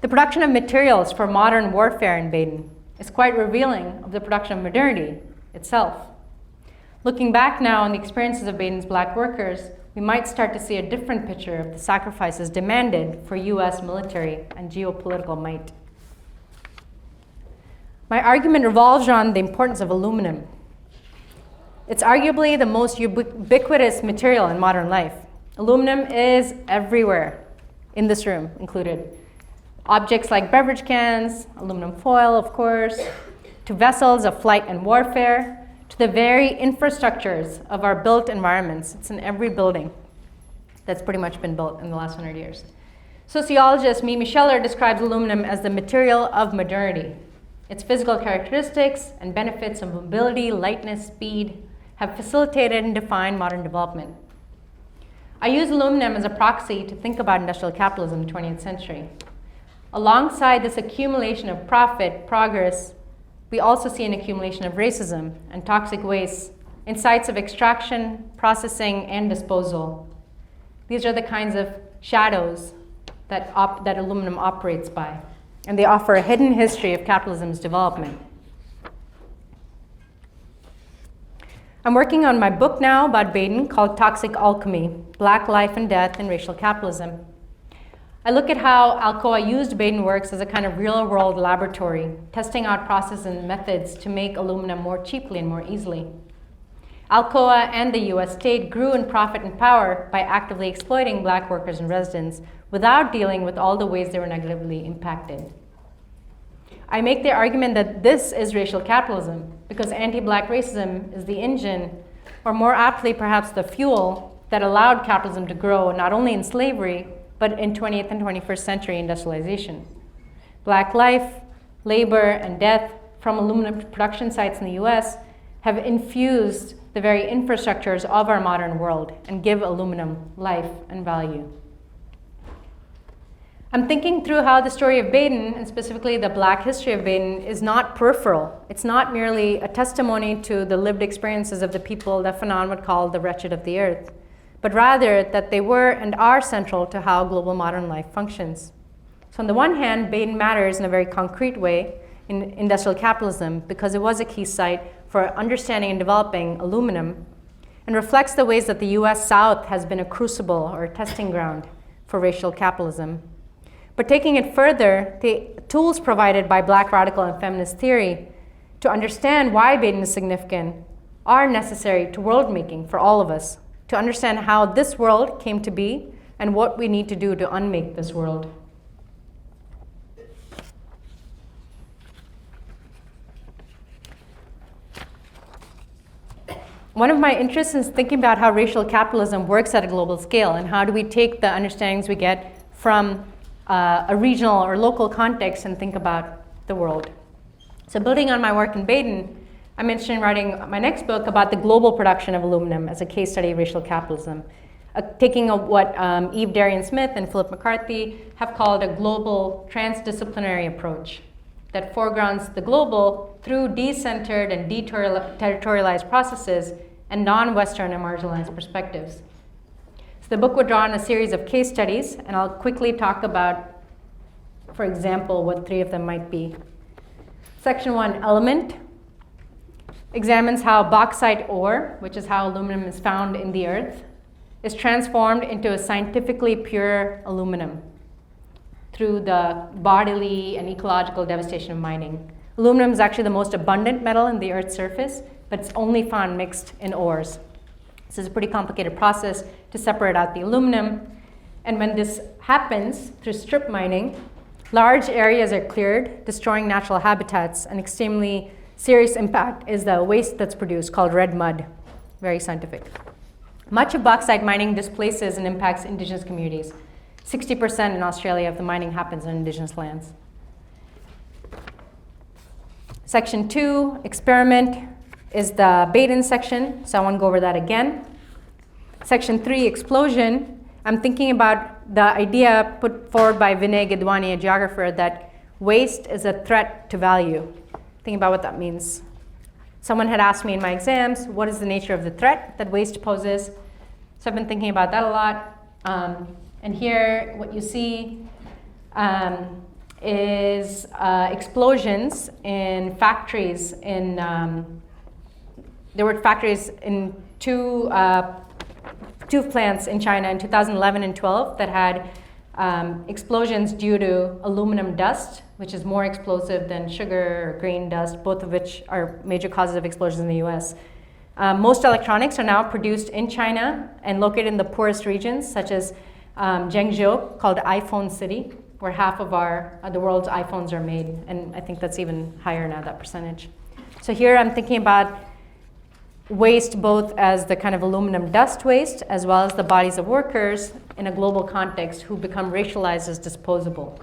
The production of materials for modern warfare in Baden is quite revealing of the production of modernity itself. Looking back now on the experiences of Baden's Black workers, we might start to see a different picture of the sacrifices demanded for US military and geopolitical might. My argument revolves around the importance of aluminum. It's arguably the most ubiquitous material in modern life. Aluminum is everywhere, in this room included. Objects like beverage cans, aluminum foil, of course, to vessels of flight and warfare, to the very infrastructures of our built environments. It's in every building that's pretty much been built in the last 100 years. Sociologist Mimi Scheller describes aluminum as the material of modernity. Its physical characteristics and benefits of mobility, lightness, speed have facilitated and defined modern development. I use aluminum as a proxy to think about industrial capitalism in the 20th century. Alongside this accumulation of profit, progress, we also see an accumulation of racism and toxic waste in sites of extraction, processing, and disposal. These are the kinds of shadows that aluminum operates by, and they offer a hidden history of capitalism's development. I'm working on my book now about Badin called Toxic Alchemy, Black Life and Death in Racial Capitalism. I look at how Alcoa used Badin works as a kind of real-world laboratory, testing out processes and methods to make aluminum more cheaply and more easily. Alcoa and the US state grew in profit and power by actively exploiting Black workers and residents without dealing with all the ways they were negatively impacted. I make the argument that this is racial capitalism because anti-Black racism is the engine, or more aptly perhaps the fuel, that allowed capitalism to grow not only in slavery, but in 20th and 21st century industrialization. Black life, labor, and death from aluminum production sites in the US have infused the very infrastructures of our modern world and give aluminum life and value. I'm thinking through how the story of Badin, and specifically the Black history of Badin, is not peripheral. It's not merely a testimony to the lived experiences of the people that Fanon would call the wretched of the earth, but rather that they were and are central to how global modern life functions. So on the one hand, Badin matters in a very concrete way in industrial capitalism because it was a key site for understanding and developing aluminum, and reflects the ways that the US South has been a crucible or a testing ground for racial capitalism. But taking it further, the tools provided by Black radical and feminist theory to understand why Badin is significant are necessary to world making for all of us, to understand how this world came to be and what we need to do to unmake this world. One of my interests is thinking about how racial capitalism works at a global scale, and how do we take the understandings we get from a regional or local context and think about the world. So building on my work in Badin, I mentioned writing my next book about the global production of aluminum as a case study of racial capitalism, taking what Eve Darian-Smith and Philip McCarthy have called a global transdisciplinary approach that foregrounds the global through decentered and deterritorialized processes and non-Western and marginalized perspectives. So the book would draw on a series of case studies, and I'll quickly talk about, for example, what 3 of them might be. Section 1, element, examines how bauxite ore, which is how aluminum is found in the earth, is transformed into a scientifically pure aluminum through the bodily and ecological devastation of mining. Aluminum is actually the most abundant metal in the earth's surface, but it's only found mixed in ores. This is a pretty complicated process to separate out the aluminum. And when this happens through strip mining, large areas are cleared, destroying natural habitats. An extremely serious impact is the waste that's produced called red mud, very scientific. Much of bauxite mining displaces and impacts indigenous communities. 60% in Australia of the mining happens on indigenous lands. Section 2, experiment, is the Badin section, so I won't go over that again. Section 3, explosion, I'm thinking about the idea put forward by Vinay Gidwani, a geographer, that waste is a threat to value. Think about what that means. Someone had asked me in my exams, what is the nature of the threat that waste poses? So I've been thinking about that a lot. And here, what you see is explosions in factories in, there were factories in 2 two plants in China in 2011 and 12 that had explosions due to aluminum dust, which is more explosive than sugar or grain dust, both of which are major causes of explosions in the US. Most electronics are now produced in China and located in the poorest regions, such as Zhengzhou, called iPhone City, where half of the world's iPhones are made, and I think that's even higher now, that percentage. So here I'm thinking about waste both as the kind of aluminum dust waste, as well as the bodies of workers in a global context who become racialized as disposable.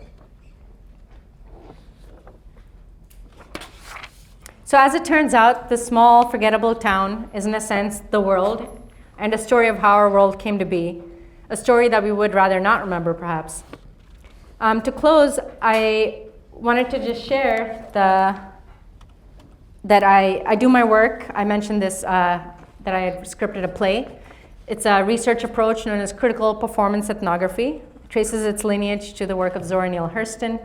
So as it turns out, this small, forgettable town is in a sense the world, and a story of how our world came to be, a story that we would rather not remember, perhaps. To close, I wanted to just share that I do my work. I mentioned this, that I had scripted a play. It's a research approach known as critical performance ethnography. It traces its lineage to the work of Zora Neale Hurston.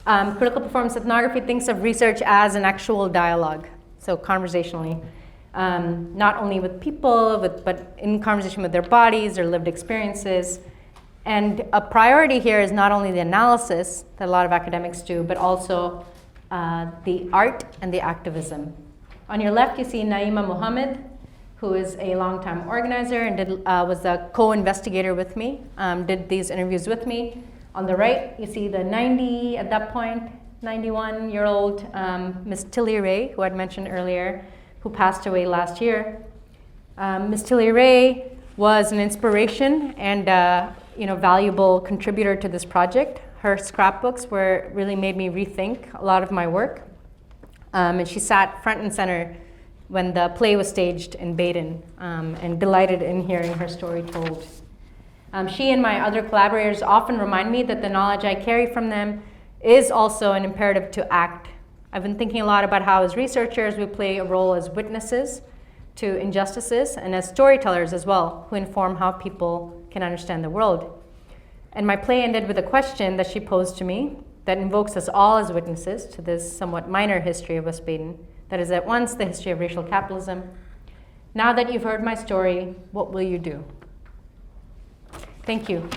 Critical performance ethnography thinks of research as an actual dialogue, so conversationally, not only with people, but in conversation with their bodies, their lived experiences. And a priority here is not only the analysis that a lot of academics do, but also the art and the activism. On your left, you see Naima Muhammad, who is a longtime organizer and was a co-investigator with me, did these interviews with me. On the right, you see the 91-year-old Miss Tilly Ray, who I'd mentioned earlier, who passed away last year. Miss Tilly Ray was an inspiration and valuable contributor to this project. Her scrapbooks really made me rethink a lot of my work. And she sat front and center when the play was staged in Badin, and delighted in hearing her story told. She and my other collaborators often remind me that the knowledge I carry from them is also an imperative to act. I've been thinking a lot about how as researchers we play a role as witnesses to injustices and as storytellers as well, who inform how people can understand the world. And my play ended with a question that she posed to me that invokes us all as witnesses to this somewhat minor history of West Baden, that is at once the history of racial capitalism. Now that you've heard my story, what will you do? Thank you.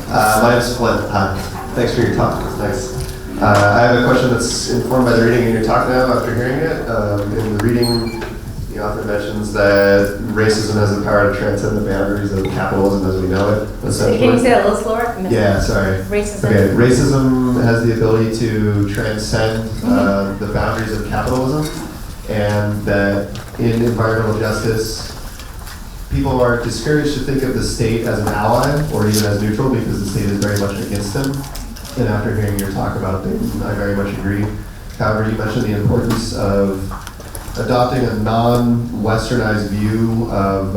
My name is Flint. Thanks for your talk. It's nice. I have a question that's informed by the reading in your talk now after hearing it. In the reading, the author mentions that racism has the power to transcend the boundaries of capitalism as we know it, essentially.
Can you say that a little slower?
Yeah, sorry.
Racism.
Okay, racism has the ability to transcend the boundaries of capitalism, and that in environmental justice, people are discouraged to think of the state as an ally or even as neutral because the state is very much against them. And after hearing your talk about it, I very much agree. However, you mentioned the importance of adopting a non-Westernized view of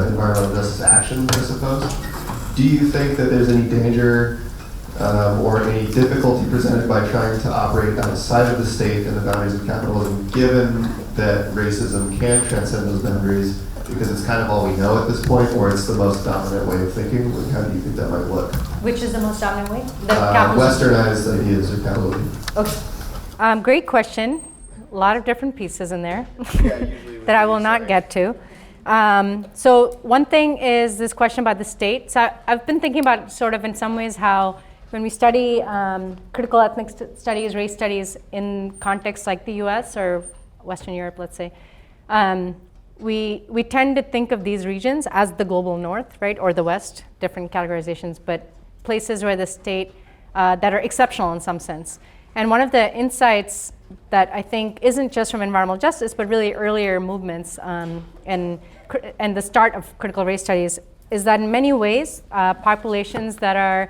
environmental justice action, I suppose. Do you think that there's any danger or any difficulty presented by trying to operate outside of the state and the boundaries of capitalism, given that racism can transcend those boundaries because it's kind of all we know at this point, or it's the most dominant way of thinking? Like, how do you think that might look?
Which is the most dominant way?
Westernized ideas of capitalism.
Okay. Great question. A lot of different pieces in there that I will not get to. So one thing is this question about the state. So I've been thinking about sort of in some ways how when we study critical ethnic studies, race studies in contexts like the US or Western Europe, let's say, we tend to think of these regions as the global north, right, or the West, different categorizations, but places where the state that are exceptional in some sense. And one of the insights that I think isn't just from environmental justice, but really earlier movements and the start of critical race studies is that in many ways, populations that are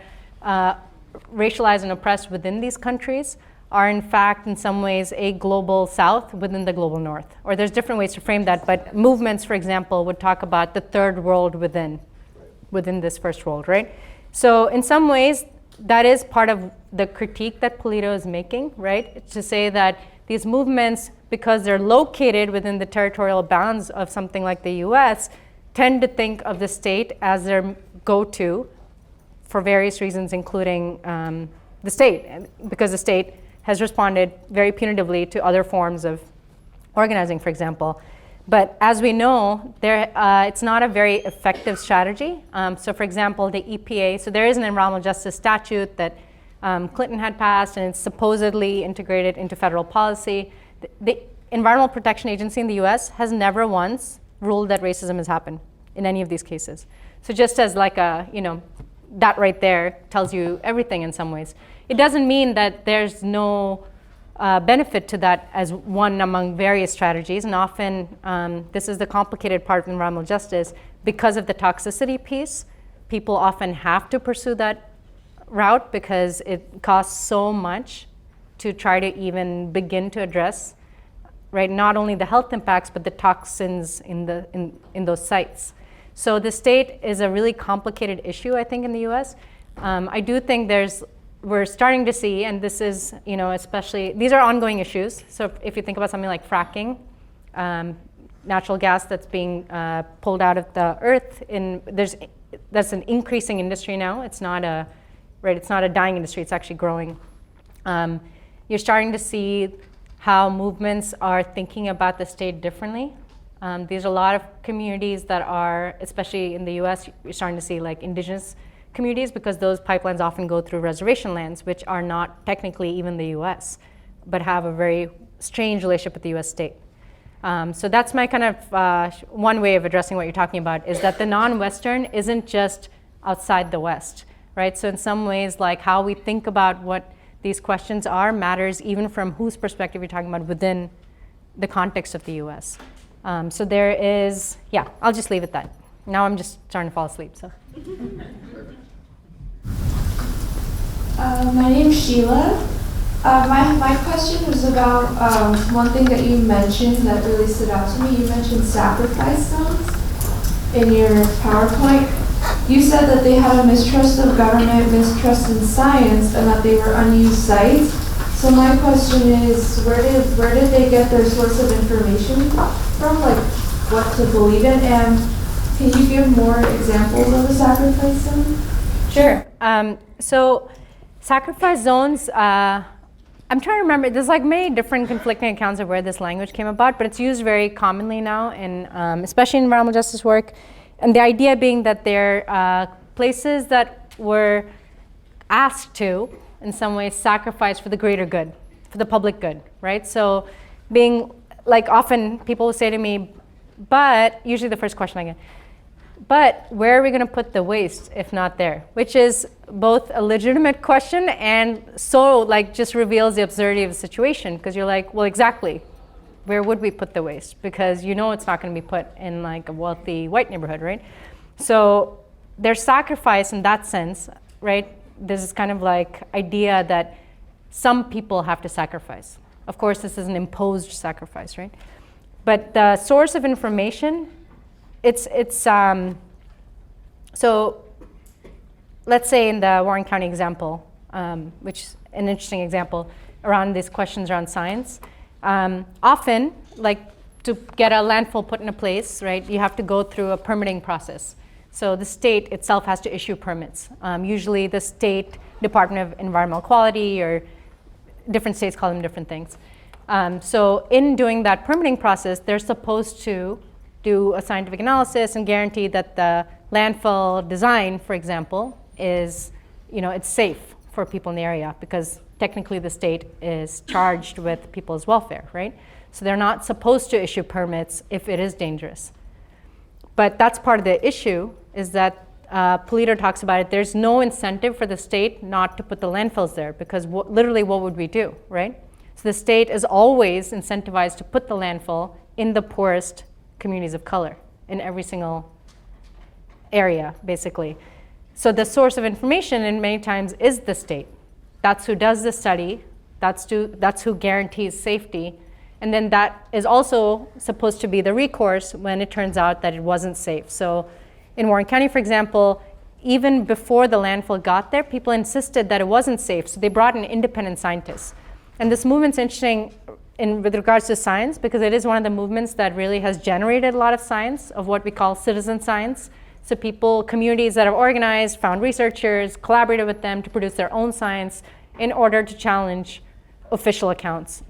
racialized and oppressed within these countries are in fact in some ways a global south within the global north. Or there's different ways to frame that, but movements, for example, would talk about the third world within this first world, right? So in some ways, that is part of the critique that Polito is making, right? It's to say that these movements, because they're located within the territorial bounds of something like the US, tend to think of the state as their go-to for various reasons, including the state, because the state has responded very punitively to other forms of organizing, for example. But as we know, it's not a very effective strategy. So for example, the EPA, so there is an environmental justice statute that Clinton had passed, and it's supposedly integrated into federal policy. The Environmental Protection Agency in the US has never once ruled that racism has happened in any of these cases. So just as like that right there tells you everything in some ways. It doesn't mean that there's no benefit to that as one among various strategies, and often this is the complicated part of environmental justice. Because of the toxicity piece, people often have to pursue that route because it costs so much to try to even begin to address, right, not only the health impacts, but the toxins in those sites. So the state is a really complicated issue, I think, in the US. I do think we're starting to see, and this is, especially, these are ongoing issues. So if you think about something like fracking, natural gas that's being pulled out of the earth, that's an increasing industry now. It's not a dying industry, it's actually growing. You're starting to see how movements are thinking about the state differently. There's a lot of communities that are, especially in the US, you're starting to see like indigenous communities, because those pipelines often go through reservation lands, which are not technically even the US, but have a very strange relationship with the US state. So that's my kind of one way of addressing what you're talking about, is that the non-Western isn't just outside the West, right? So in some ways, like how we think about what these questions are matters even from whose perspective you're talking about within the context of the US. So there is, I'll just leave it at that. Now I'm just starting to fall asleep, so.
My name's Sheila. My question was about one thing that you mentioned that really stood out to me. You mentioned sacrifice zones in your PowerPoint. You said that they had a mistrust of government, mistrust in science, and that they were unused sites. So my question is, where did they get their source of information from, like what to believe in? And can you give more examples of a sacrifice zone?
Sure. So sacrifice zones, I'm trying to remember, there's like many different conflicting accounts of where this language came about, but it's used very commonly now, in, especially in environmental justice work. And the idea being that they're places that were asked to, in some ways, sacrifice for the greater good, for the public good, right? So being, like often people will say to me, but, usually the first question I get, but where are we going to put the waste if not there? Which is both a legitimate question and so like just reveals the absurdity of the situation, because you're like, well, exactly, where would we put the waste? Because it's not going to be put in like a wealthy white neighborhood, right? So there's sacrifice in that sense, right? There's this kind of like idea that some people have to sacrifice. Of course, this is an imposed sacrifice, right? But the source of information, so let's say in the Warren County example, which is an interesting example around these questions around science. Often, like to get a landfill put in a place, right, you have to go through a permitting process. So the state itself has to issue permits. Usually the state Department of Environmental Quality, or different states call them different things. So in doing that permitting process, they're supposed to do a scientific analysis and guarantee that the landfill design, for example, is, it's safe for people in the area, because technically the state is charged with people's welfare, right? So they're not supposed to issue permits if it is dangerous. But that's part of the issue, is that Polito talks about it. There's no incentive for the state not to put the landfills there, because literally what would we do, right? So the state is always incentivized to put the landfill in the poorest communities of color in every single area, basically. So the source of information, in many times, is the state. That's who does the study. That's who guarantees safety. And then that is also supposed to be the recourse when it turns out that it wasn't safe. So in Warren County, for example, even before the landfill got there, people insisted that it wasn't safe. So they brought in independent scientists. And this movement's interesting with regards to science, because it is one of the movements that really has generated a lot of science, of what we call citizen science. So communities that have organized, found researchers, collaborated with them to produce their own science in order to challenge official accounts.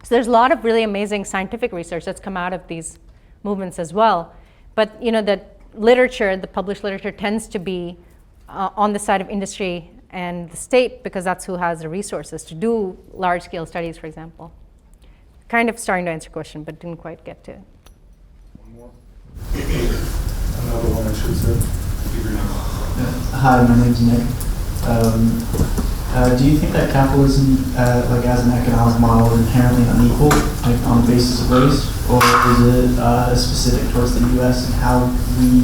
So there's a lot of really amazing scientific research that's come out of these movements as well. But the literature, the published literature, tends to be on the side of industry and the state, because that's who has the resources to do large-scale studies, for example. Kind of starting to answer your question, but didn't quite get to it.
One more. Another one, I should say.
Hi, my name's Nick. Do you think that capitalism, as an economic model, is inherently unequal, on the basis of race, or is it specific towards the U.S. and how we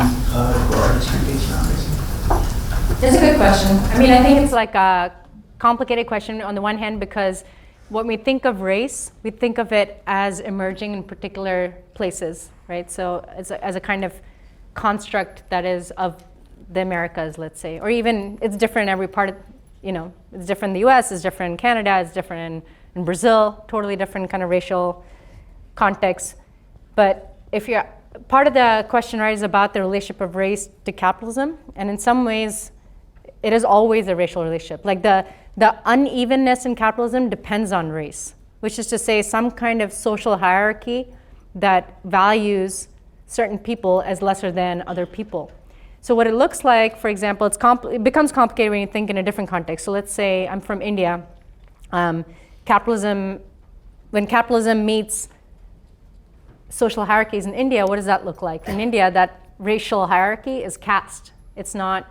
grow our history based around race?
It's a good question. I mean, I think it's like a complicated question on the one hand, because when we think of race, we think of it as emerging in particular places, right? So as a kind of construct that is of the Americas, let's say, or even it's different in every part of, it's different in the US, it's different in Canada, it's different in Brazil, totally different kind of racial context. But if you're, part of the question, right, is about the relationship of race to capitalism, and in some ways, it is always a racial relationship. Like the unevenness in capitalism depends on race, which is to say some kind of social hierarchy that values certain people as lesser than other people. So what it looks like, for example, it becomes complicated when you think in a different context. So let's say I'm from India. When capitalism meets social hierarchies in India, what does that look like? In India, that racial hierarchy is caste. It's not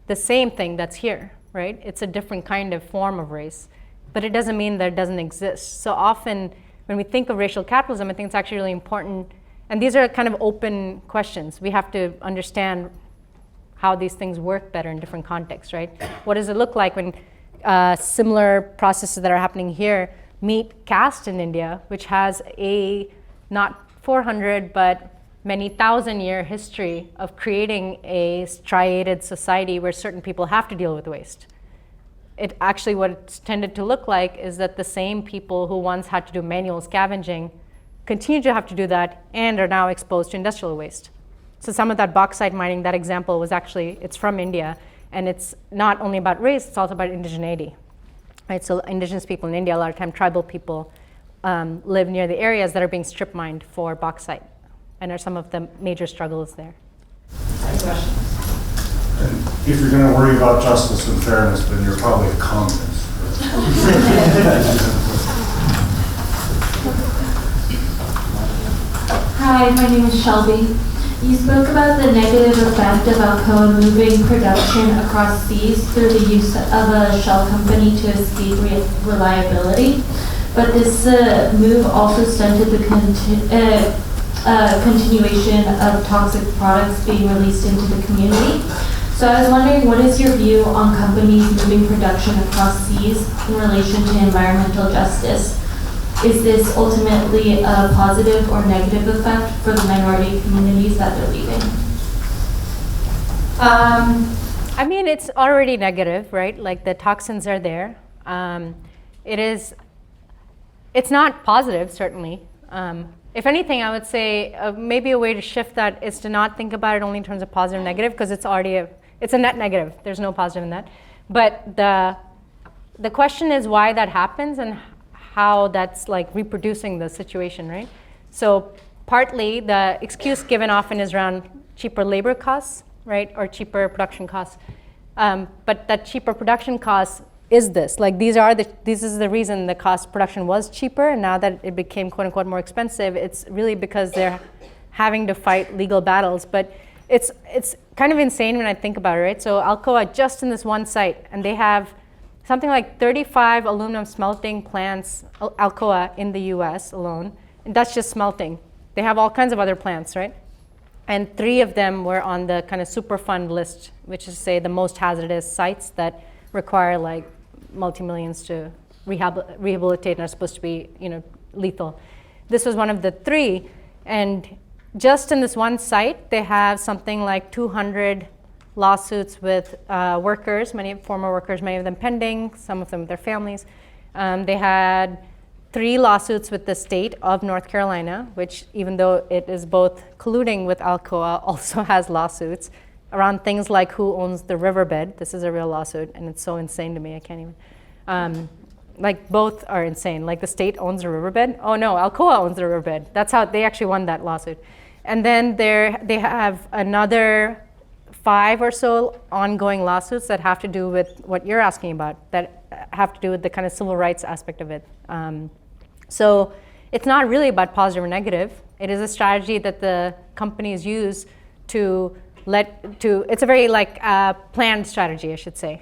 the same thing that's here, right? It's a different kind of form of race, but it doesn't mean that it doesn't exist. So often when we think of racial capitalism, I think it's actually really important, and these are kind of open questions. We have to understand how these things work better in different contexts, right? What does it look like when similar processes that are happening here meet caste in India, which has a not 400 but many thousand-year history of creating a striated society where certain people have to deal with waste. It actually, what it's tended to look like is that the same people who once had to do manual scavenging continue to have to do that and are now exposed to industrial waste. So some of that bauxite mining, that example was actually, it's from India, and it's not only about race, it's also about indigeneity. Right? So indigenous people in India, a lot of time tribal people, live near the areas that are being strip mined for bauxite, and are some of the major struggles there.
And if you're going to worry about justice and fairness, then you're probably a communist.
Hi, my name is Shelby. You spoke about the negative effect of Alcoa moving production across seas through the use of a shell company to escape reliability, but this move also stunted the continuation of toxic products being released into the community. So I was wondering, what is your view on companies moving production across seas in relation to environmental justice? Is this ultimately a positive or negative effect for the minority communities that they're leaving?
I mean, it's already negative, right? Like the toxins are there. It's not positive, certainly. If anything, I would say maybe a way to shift that is to not think about it only in terms of positive and negative, because it's already it's a net negative. There's no positive in that. But the question is why that happens and how that's like reproducing the situation, right? So partly the excuse given often is around cheaper labor costs, right, or cheaper production costs. But that cheaper production costs is this. Like this is the reason the cost production was cheaper, and now that it became quote unquote more expensive, it's really because they're having to fight legal battles. But it's kind of insane when I think about it, right? So Alcoa, just in this one site, and they have something like 35 aluminum smelting plants, Alcoa, in the US alone, and that's just smelting. They have all kinds of other plants, right? And 3 of them were on the kind of Superfund list, which is to say the most hazardous sites that require like multi-millions to rehabilitate and are supposed to be, lethal. This was one of the 3, and just in this one site, they have something like 200 lawsuits with workers, many former workers, many of them pending, some of them with their families. They had 3 lawsuits with the state of North Carolina, which even though it is both colluding with Alcoa, also has lawsuits around things like who owns the riverbed. This is a real lawsuit, and it's so insane to me, I can't even. like both are insane. Like the state owns a riverbed. Oh no, Alcoa owns the riverbed. That's how they actually won that lawsuit. And then they have another 5 or so ongoing lawsuits that have to do with what you're asking about, that have to do with the kind of civil rights aspect of it. So it's not really about positive or negative. It is a strategy that the companies use it's a very planned strategy, I should say.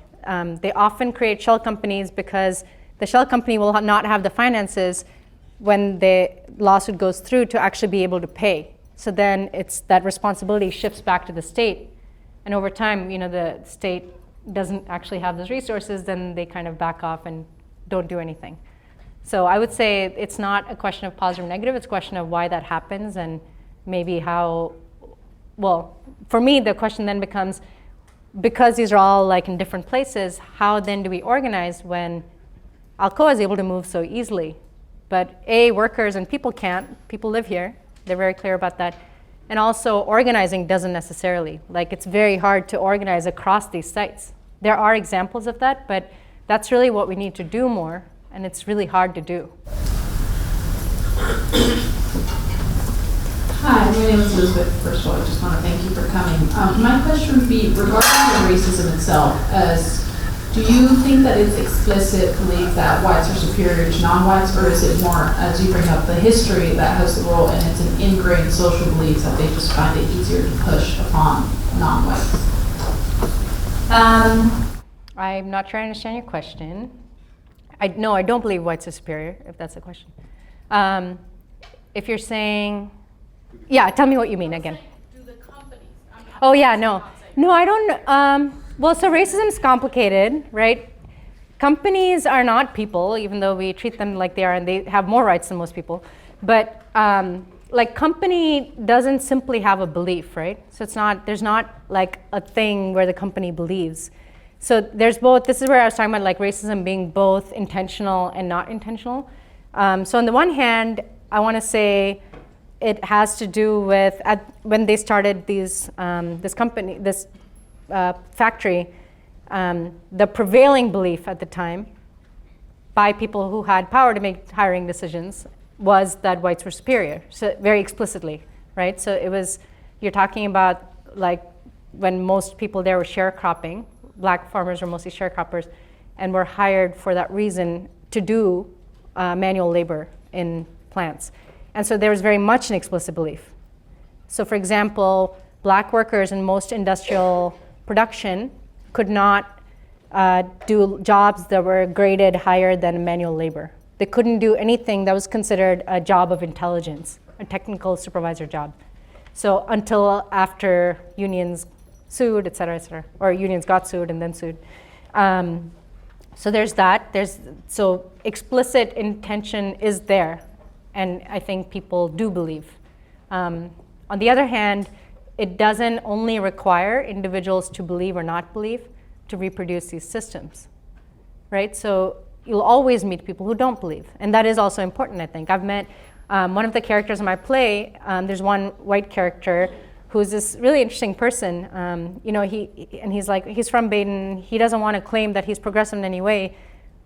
They often create shell companies because the shell company will not have the finances when the lawsuit goes through to actually be able to pay. So then it's that responsibility shifts back to the state. And over time, the state doesn't actually have those resources, then they kind of back off and don't do anything. So I would say it's not a question of positive or negative, it's a question of why that happens and maybe for me, the question then becomes, because these are all in different places, how then do we organize when Alcoa is able to move so easily? But workers and people can't. People live here. They're very clear about that. And also organizing doesn't necessarily. It's very hard to organize across these sites. There are examples of that, but that's really what we need to do more, and it's really hard to do.
Hi, my name is Elizabeth. First of all, I just want to thank you for coming. My question would be regarding the racism itself. Do you think that it's explicit belief that whites are superior to non-whites, or is it more, as you bring up, the history that has the role, and it's an ingrained social belief that they just find it easier to push upon non-whites?
I'm not sure I understand your question. I don't believe whites are superior, if that's the question. If you're saying, yeah, tell me what you mean again.
Do the companies?
Oh yeah, no, I don't. So racism is complicated, right? Companies are not people, even though we treat them like they are, and they have more rights than most people. But company doesn't simply have a belief, right? So there's not a thing where the company believes. So there's both. This is where I was talking about racism being both intentional and not intentional. So on the one hand, I want to say it has to do with when they started this factory, the prevailing belief at the time by people who had power to make hiring decisions was that whites were superior, so very explicitly, right? So you're talking about when most people there were sharecropping, black farmers were mostly sharecroppers, and were hired for that reason to do manual labor in plants. And so there was very much an explicit belief. So for example, black workers in most industrial production could not do jobs that were graded higher than manual labor. They couldn't do anything that was considered a job of intelligence, a technical supervisor job. So until after unions sued, et cetera, or unions got sued and then sued. So there's that. So explicit intention is there, and I think people do believe. On the other hand, it doesn't only require individuals to believe or not believe to reproduce these systems, right? So you'll always meet people who don't believe, and that is also important, I think. I've met one of the characters in my play, there's one white character who's this really interesting person. He's from Badin. He doesn't want to claim that he's progressive in any way,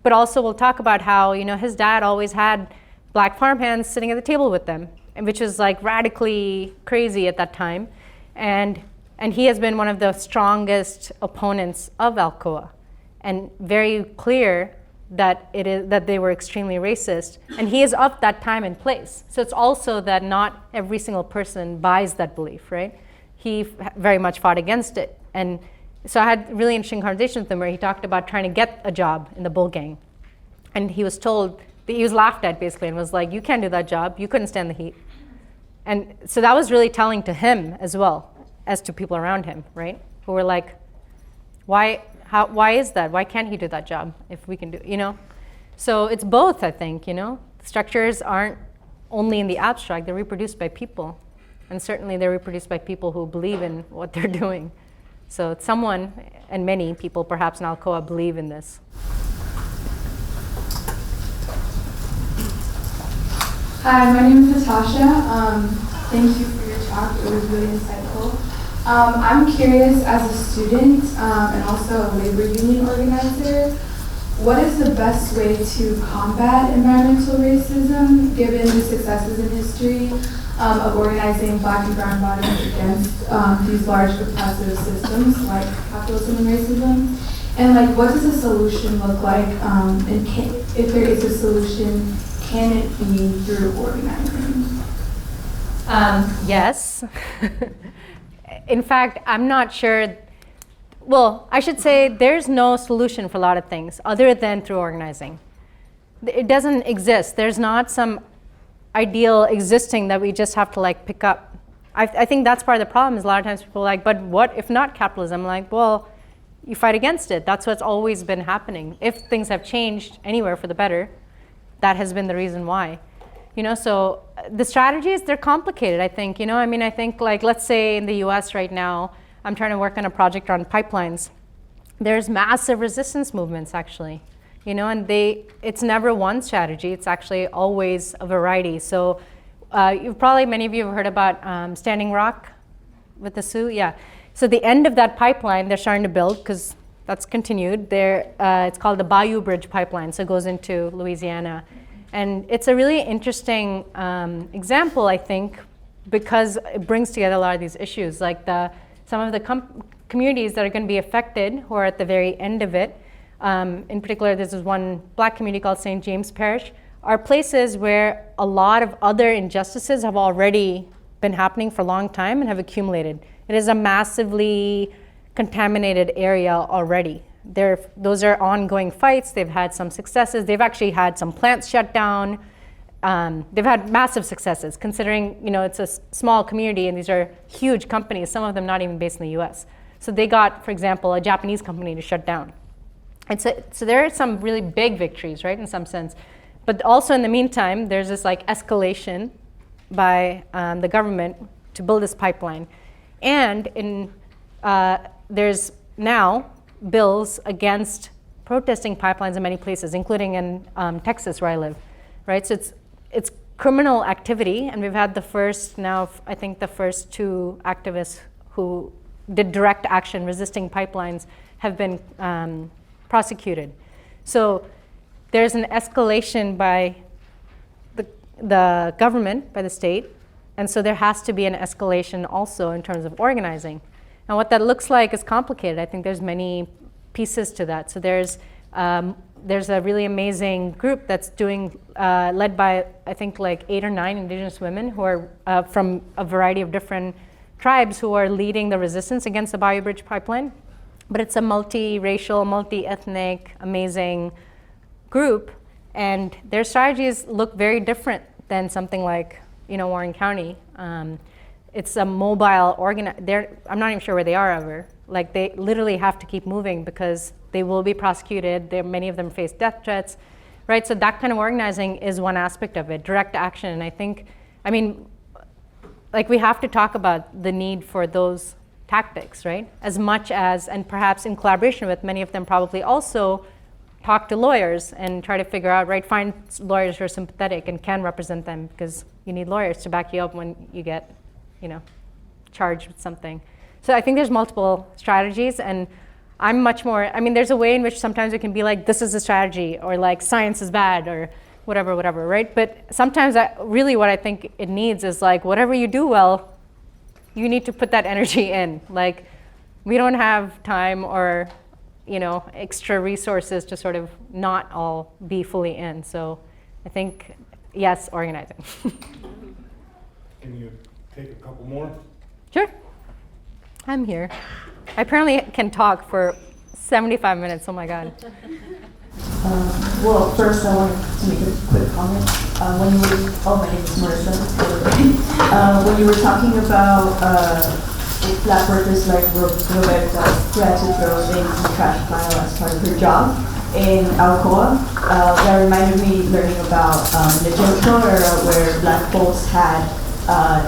but also we'll talk about how his dad always had black farmhands sitting at the table with them, and which was radically crazy at that time. And he has been one of the strongest opponents of Alcoa, and very clear that they were extremely racist. And he is of that time and place. So it's also that not every single person buys that belief, right? He very much fought against it. And so I had really interesting conversations with him where he talked about trying to get a job in the bull gang. And he was told, he was laughed at basically, and was like, you can't do that job, you couldn't stand the heat. And so that was really telling to him as well as to people around him, right? Who were like, why is that? Why can't he do that job if we can do, So it's both, I think, Structures aren't only in the abstract, they're reproduced by people. And certainly they're reproduced by people who believe in what they're doing. So someone, and many people perhaps in Alcoa, believe in this.
Hi, my name is Natasha. Thank you for your talk. It was really insightful. I'm curious, as a student and also a labor union organizer, what is the best way to combat environmental racism, given the successes in history of organizing Black and brown bodies against these large oppressive systems like capitalism and racism? And like, what does a solution look like? And if there is a solution, can it be through organizing?
Yes. In fact, I'm not sure. Well, I should say there's no solution for a lot of things other than through organizing. It doesn't exist. There's not some ideal existing that we just have to like pick up. I think that's part of the problem is a lot of times people are like, but what if not capitalism? I'm like, well, you fight against it. That's what's always been happening. If things have changed anywhere for the better, that has been the reason why. You know, so the strategies, they're complicated, I think. You know, I mean, I think like, let's say in the US right now, I'm trying to work on a project on pipelines. There's massive resistance movements actually, you know, and it's never one strategy, it's actually always a variety. So many of you have heard about Standing Rock with the Sioux, yeah. So the end of that pipeline they're starting to build, because that's continued, it's called the Bayou Bridge Pipeline, so it goes into Louisiana. And it's a really interesting example, I think, because it brings together a lot of these issues, like some of the communities that are going to be affected, who are at the very end of it. In particular, this is one Black community called St. James Parish, are places where a lot of other injustices have already been happening for a long time and have accumulated. It is a massively contaminated area already. Those are ongoing fights. They've had some successes. They've actually had some plants shut down. They've had massive successes, considering it's a small community and these are huge companies, some of them not even based in the US. So they got, for example, a Japanese company to shut down. And so there are some really big victories, right, in some sense. But also in the meantime, there's this like escalation by the government to build this pipeline. And there's now bills against protesting pipelines in many places, including in Texas where I live, right? So it's criminal activity, and we've had the first two activists who did direct action resisting pipelines have been prosecuted. So there's an escalation by the government, by the state, and so there has to be an escalation also in terms of organizing. And what that looks like is complicated. I think there's many pieces to that. So there's a really amazing group that's led by, I think, like 8 or 9 indigenous women who are from a variety of different tribes who are leading the resistance against the Bayou Bridge Pipeline. But it's a multi-racial, multi-ethnic, amazing group. And their strategies look very different than something like, Warren County. It's a mobile I'm not even sure where they are ever. Like they literally have to keep moving because they will be prosecuted. Many of them face death threats, right? So that kind of organizing is one aspect of it, direct action. And I think, we have to talk about the need for those tactics, right? As much as, and perhaps in collaboration with many of them probably also talk to lawyers and try to figure out, right, find lawyers who are sympathetic and can represent them, because you need lawyers to back you up when you get, charged with something. So I think there's multiple strategies, and I'm much more, there's a way in which sometimes it can be like, this is a strategy, or like science is bad, or whatever, right? But sometimes really what I think it needs is like, whatever you do well, you need to put that energy in. Like, we don't have time or, extra resources to sort of not all be fully in. So I think, yes, organizing.
Can you take a couple more?
Sure. I'm here. I apparently can talk for 75 minutes. Oh my God.
Well, first I wanted to make a quick comment. My name is Marissa. When you were talking about Black workers like Roberta who had to throw things in the trash pile as part of her job in Alcoa, that reminded me learning about the Jim Crow era where Black folks had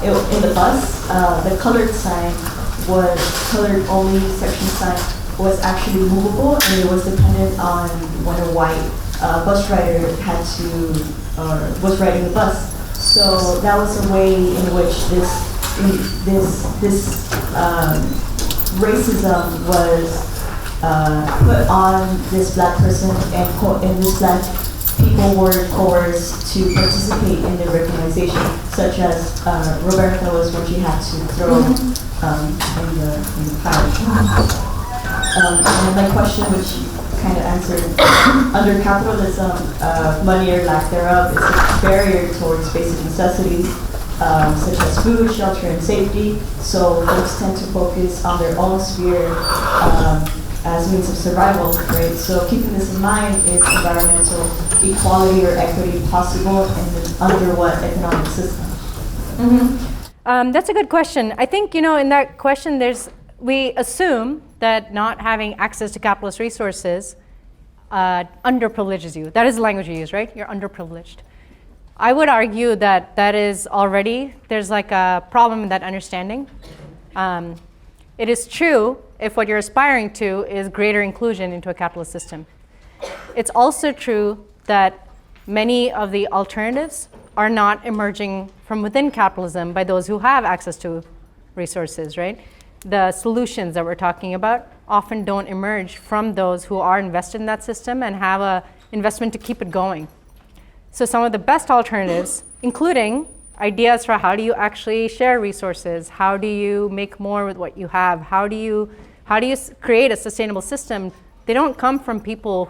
in the bus, the colored sign was colored only section sign was actually movable, and it was dependent on when a white bus rider was riding the bus. So that was a way in which this racism was put on this black person, and this black people were coerced to participate in the victimization, such as Roberta was when she had to throw in the fire. And my question, which kind of answered, under capitalism, money or lack thereof is a barrier towards basic necessities, such as food, shelter, and safety. So folks tend to focus on their own sphere as means of survival, right? So keeping this in mind, is environmental equality or equity possible, and under what economic system?
That's a good question. I think, in that question, we assume that not having access to capitalist resources underprivileges you. That is the language you use, right? You're underprivileged. I would argue that is already, there's like a problem in that understanding. It is true if what you're aspiring to is greater inclusion into a capitalist system. It's also true that many of the alternatives are not emerging from within capitalism by those who have access to resources, right? The solutions that we're talking about often don't emerge from those who are invested in that system and have an investment to keep it going. So some of the best alternatives, including ideas for how do you actually share resources, how do you make more with what you have, how do you create a sustainable system, they don't come from people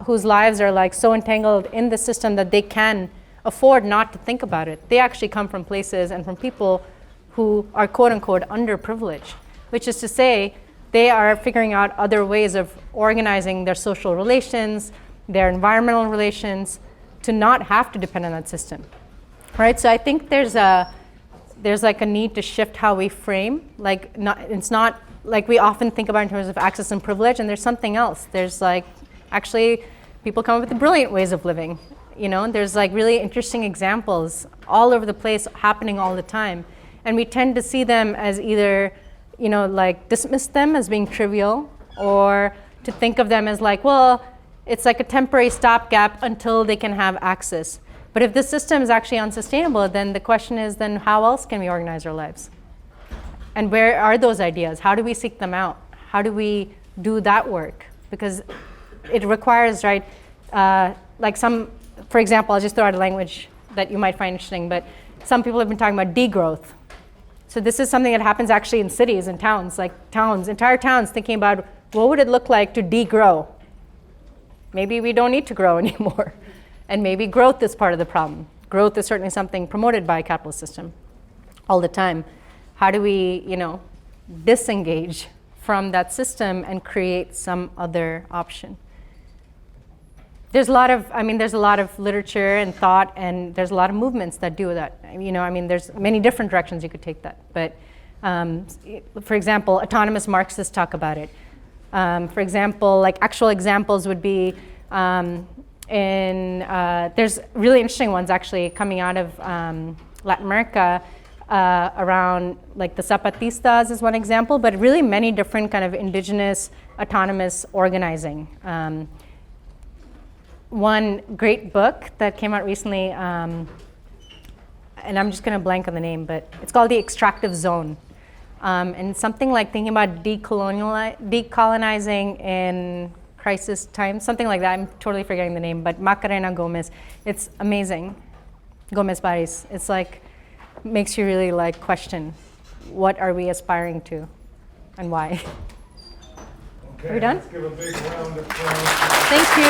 whose lives are like so entangled in the system that they can afford not to think about it. They actually come from places and from people who are quote unquote underprivileged, which is to say they are figuring out other ways of organizing their social relations, their environmental relations, to not have to depend on that system, right? So I think there's like a need to shift how we frame, it's not like we often think about in terms of access and privilege, and there's something else. There's like, actually, people come up with brilliant ways of living, there's like really interesting examples all over the place happening all the time. And we tend to see them as either, like dismiss them as being trivial, or to think of them as like, well, it's like a temporary stopgap until they can have access. But if this system is actually unsustainable, then the question is, then how else can we organize our lives? And where are those ideas? How do we seek them out? How do we do that work? Because it requires, right, for example, I'll just throw out a language that you might find interesting, but some people have been talking about degrowth. So this is something that happens actually in cities and towns, entire towns thinking about what would it look like to degrow? Maybe we don't need to grow anymore. And maybe growth is part of the problem. Growth is certainly something promoted by a capitalist system all the time. How do we, disengage from that system and create some other option? There's a lot of literature and thought, and there's a lot of movements that do that. There's many different directions you could take that. But for example, autonomous Marxists talk about it. For example, like actual examples would be there's really interesting ones actually coming out of Latin America around like the Zapatistas is one example, but really many different kind of indigenous autonomous organizing. One great book that came out recently, and I'm just going to blank on the name, but it's called The Extractive Zone. And something like thinking about decolonizing in crisis times, something like that. I'm totally forgetting the name, but Macarena Gomez. It's amazing. Gomez Baris. It's like, makes you really like question, what are we aspiring to and why?
Okay,
are we done?
Let's give a big round of applause.
Thank you.